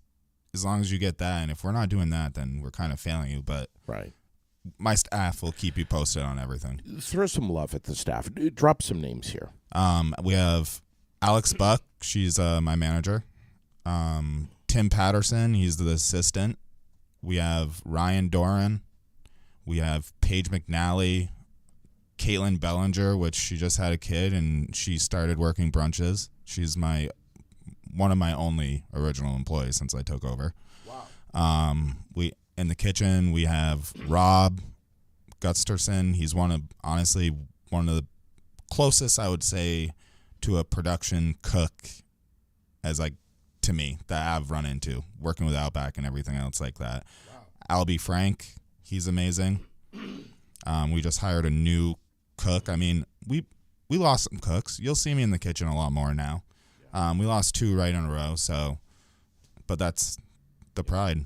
S4: as long as you get that, and if we're not doing that, then we're kind of failing you. But my staff will keep you posted on everything.
S1: Throw some love at the staff. Drop some names here.
S4: We have Alex Buck. She's my manager. Tim Patterson. He's the assistant. We have Ryan Doran. We have Paige McNally. Caitlin Bellinger, which she just had a kid, and she started working brunches. She's one of my only original employees since I took over. Wow. We in the kitchen, we have Rob Gutsterson. He's one of the closest, I would say, to a production cook to me that I've run into, working with Outback and everything else like that. Wow. Albie Frank, he's amazing. We just hired a new cook. I mean, we lost some cooks. You'll see me in the kitchen a lot more now. We lost 2 right in a row, but that's the pride.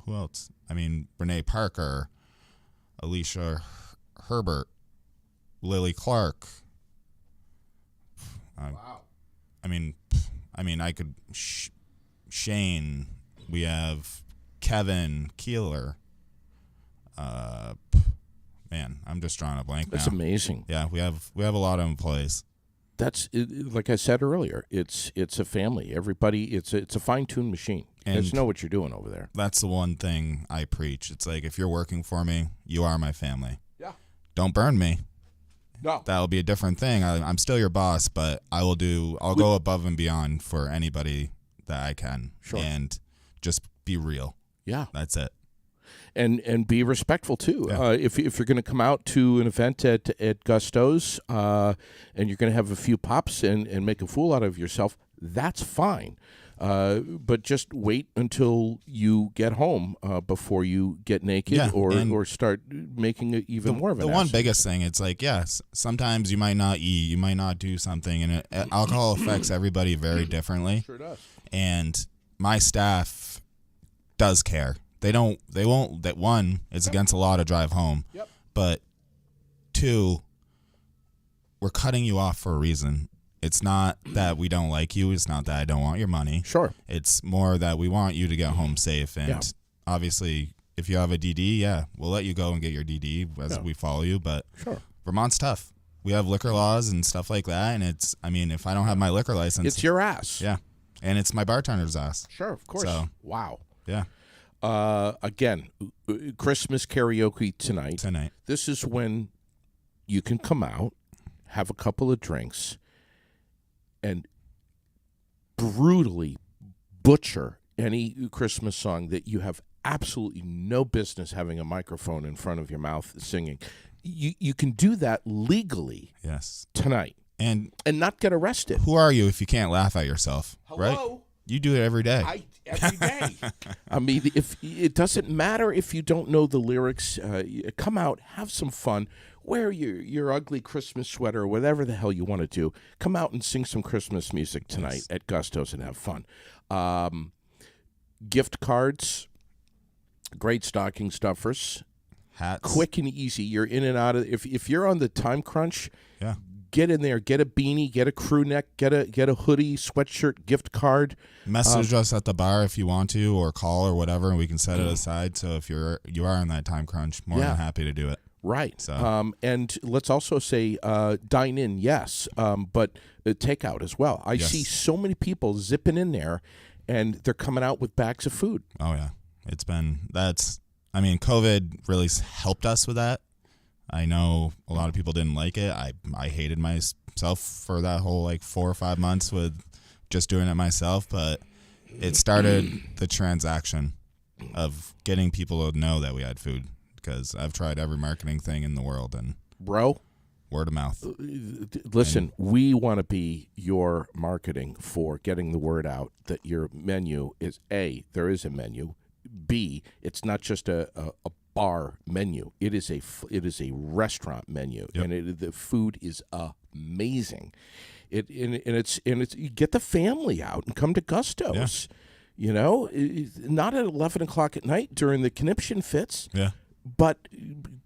S4: Who else? I mean, Renee Parker, Alicia Herbert, Lily Clark. Wow. I mean, I could Shane. We have Kevin Keeler. Man, I'm just drawing a blank now.
S1: That's amazing.
S4: Yeah, we have a lot of employees.
S1: That's like I said earlier. It's a family. Everybody. It's a fine-tuned machine. You guys know what you're doing over there.
S4: That's the one thing I preach. It's like, if you're working for me, you are my family.
S1: Yeah.
S4: Don't burn me.
S1: No.
S4: That'll be a different thing. I'm still your boss, but I'll go above and beyond for anybody that I can.
S1: Sure.
S4: And just be real.
S1: Yeah.
S4: That's it.
S1: And be respectful too.
S4: Yeah.
S1: If you're going to come out to an event at Gusto's and you're going to have a few pops and make a fool out of yourself, that's fine. But just wait until you get home before you get naked or start making it even more of an
S4: The one biggest thing, it's like, yes, sometimes you might not eat, you might not do something, and alcohol affects everybody very differently.
S1: Sure does.
S4: And my staff does care. They won't, that one, it's against the law to drive home.
S1: Yep.
S4: But 2, we're cutting you off for a reason. It's not that we don't like you. It's not that I don't want your money.
S1: Sure.
S4: It's more that we want you to get home safe. And obviously, if you have a DD, we'll let you go and get your DD as we follow you. But Vermont's tough. We have liquor laws and stuff like that. And if I don't have my liquor license,
S1: it's your ass.
S4: Yeah. And it's my bartender's ass.
S1: Sure, of course.
S4: So,
S1: wow.
S4: Yeah.
S1: Again, Christmas karaoke tonight. This is when you can come out, have a couple of drinks, and brutally butcher any Christmas song that you have absolutely no business having a microphone in front of your mouth singing. You can do that legally
S4: Yes.
S1: tonight
S4: And
S1: and not get arrested.
S4: who are you if you can't laugh at yourself? Right?
S1: Hello?
S4: You do it every day.
S1: Every day. I mean, if it doesn't matter if you don't know the lyrics, come out, have some fun, wear your ugly Christmas sweater or whatever the hell you want to do. Come out and sing some Christmas music tonight at Gusto's and have fun. Gift cards, great stocking stuffers,
S4: Hats.
S1: quick and easy. You're in and out of. If you're on the time crunch,
S4: Yeah.
S1: get in there, get a beanie, get a crew neck, get a hoodie, sweatshirt, gift card.
S4: Message us at the bar if you want to, or call or whatever, and we can set it aside. So if you are in that time crunch, more
S1: Yeah.
S4: than happy to do it.
S1: Right.
S4: So-
S1: And let's also say dine in, yes, but takeout as well. I
S4: Yes.
S1: see so many people zipping in there, and they're coming out with bags of food.
S4: Oh yeah, COVID really helped us with that. I know a lot of people didn't like it. I hated myself for that whole like 4 or 5 months with just doing it myself, but it started the transaction of getting people to know that we had food, because I've tried every marketing thing in the world, and
S1: Bro,
S4: word of mouth.
S1: listen, we want to be your marketing for getting the word out that your menu is A, there is a menu. B, it's not just a bar menu. It is a restaurant menu,
S4: Yep.
S1: and the food is amazing. It's you get the family out and come to Gusto's. You know, not at 11 o'clock at night during the conniption fits,
S4: Yeah.
S1: but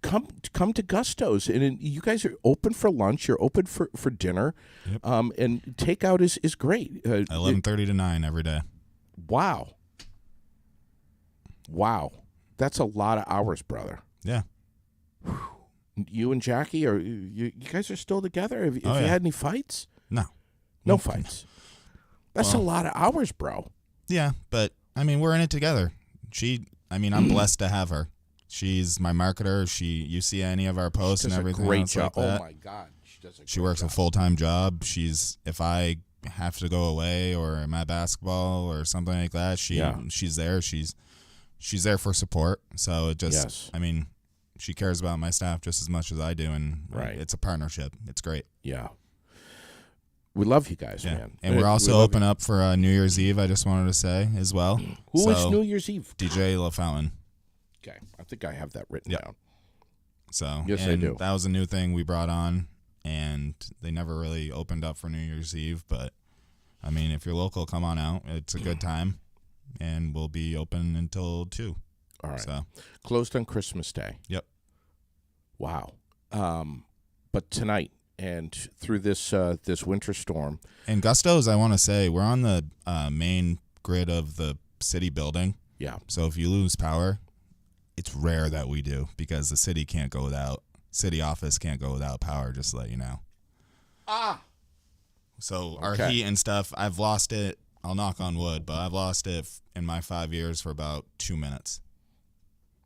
S1: come to Gusto's, and you guys are open for lunch. You're open for dinner,
S4: Yep.
S1: and takeout is great.
S4: 11:30 to 9 every day.
S1: Wow. That's a lot of hours, brother.
S4: Yeah.
S1: You and Jackie, you guys are still together? Have you
S4: Oh, yeah.
S1: had any fights?
S4: No.
S1: No fights. That's a
S4: Well-
S1: lot of hours, bro.
S4: Yeah, but I mean, we're in it together. I'm blessed to have her. She's my marketer. You see any of our posts and
S1: Does a
S4: everything
S1: great
S4: else
S1: job.
S4: like that.
S1: Oh my God, she does a
S4: She
S1: great
S4: works a
S1: job.
S4: full-time job. If I have to go away or am at basketball or something like that, she's there. She's there for support. So it just,
S1: Yes.
S4: I mean, she cares about my staff just as much as I do, and
S1: Right.
S4: it's a partnership. It's great.
S1: Yeah. We love you guys,
S4: Yeah.
S1: man.
S4: And we're also open up for New Year's Eve, I just wanted to say, as well.
S1: Who is
S4: So,
S1: New Year's Eve?
S4: DJ LaFountain.
S1: Okay, I think I have that written
S4: Yep.
S1: down.
S4: So
S1: Yes, I
S4: and
S1: do.
S4: That was a new thing we brought on, and they never really opened up for New Year's Eve. But I mean, if you're local, come on out. It's a good time, and we'll be open until 2.
S1: All right.
S4: So
S1: Closed on Christmas Day.
S4: Yep.
S1: Wow. But tonight and through this winter storm,
S4: and Gusto's, I want to say, we're on the main grid of the city building.
S1: yeah.
S4: So if you lose power, it's rare that we do, because the city can't go without. City office can't go without power. Just to let you know. So our
S1: Okay.
S4: heat and stuff, I've lost it. I'll knock on wood, but I've lost it in my 5 years for about 2 minutes.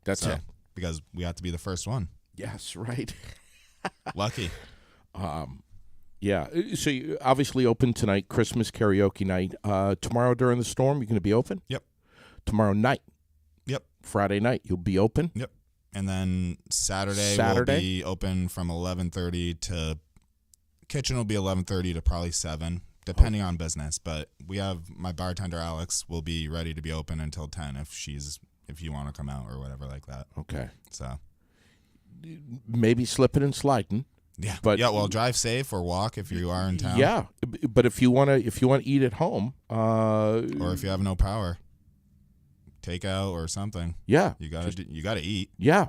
S1: That's
S4: So,
S1: it.
S4: because we have to be the first one.
S1: Yes, right.
S4: Lucky.
S1: Yeah. So you obviously open tonight, Christmas karaoke night. Tomorrow during the storm, you're going to be open?
S4: Yep.
S1: Tomorrow night,
S4: Yep.
S1: Friday night, you'll be open?
S4: Yep. And then Saturday will be open from 11:30 to, kitchen will be 11:30 to probably 7, depending on business. But we have my bartender Alex will be ready to be open until 10 if you want to come out or whatever like that.
S1: Okay.
S4: So
S1: Maybe slipping and sliding.
S4: yeah,
S1: But-
S4: well, drive safe or walk if you are in town.
S1: Yeah, but if you want to eat at home,
S4: Or if you have no power, takeout or something.
S1: yeah,
S4: You gotta eat.
S1: yeah,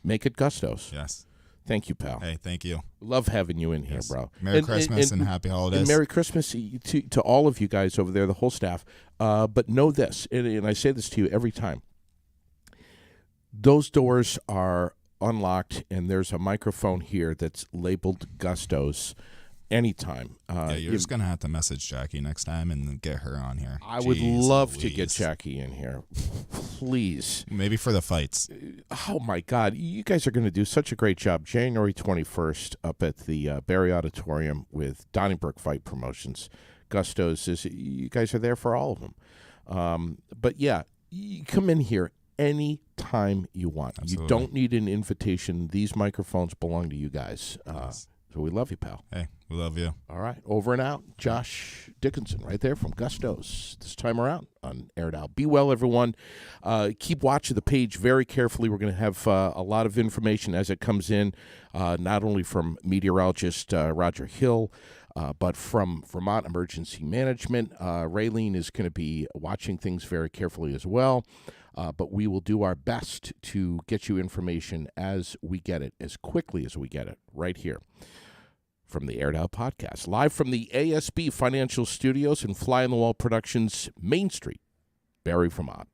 S1: make it Gusto's.
S4: Yes.
S1: Thank you, pal.
S4: Hey, thank you.
S1: Love having you in here,
S4: Yes.
S1: bro.
S4: Merry Christmas and happy holidays.
S1: And Merry Christmas to all of you guys over there, the whole staff. But know this, and I say this to you every time. Those doors are unlocked, and there's a microphone here that's labeled Gusto's. Anytime.
S4: Yeah, you're just gonna have to message Jackie next time and get her on here.
S1: I would
S4: Jeez
S1: love to get
S4: Louise.
S1: Jackie in here. Please.
S4: Maybe for the fights.
S1: Oh, my God. You guys are going to do such a great job. January 21st up at the Barry Auditorium with Donnybrook Fight Promotions. Gusto's, you guys are there for all of them. But, yeah, you come in here any time you want.
S4: Absolutely.
S1: You don't need an invitation. These microphones belong to you guys.
S4: Yes.
S1: So we love you, pal.
S4: Hey, we love you.
S1: All right, over and out. Josh Dickinson right there from Gustos this time around on Air It Out. Be well, everyone. Keep watching the page very carefully. We're going to have a lot of information as it comes in, not only from meteorologist Roger Hill, but from Vermont Emergency Management. Raylene is going to be watching things very carefully as well. But we will do our best to get you information as we get it, as quickly as we get it, right here from the Air It Out Podcast, live from the ASB Financial Studios and Fly on the Wall Productions, Main Street, Barre, Vermont.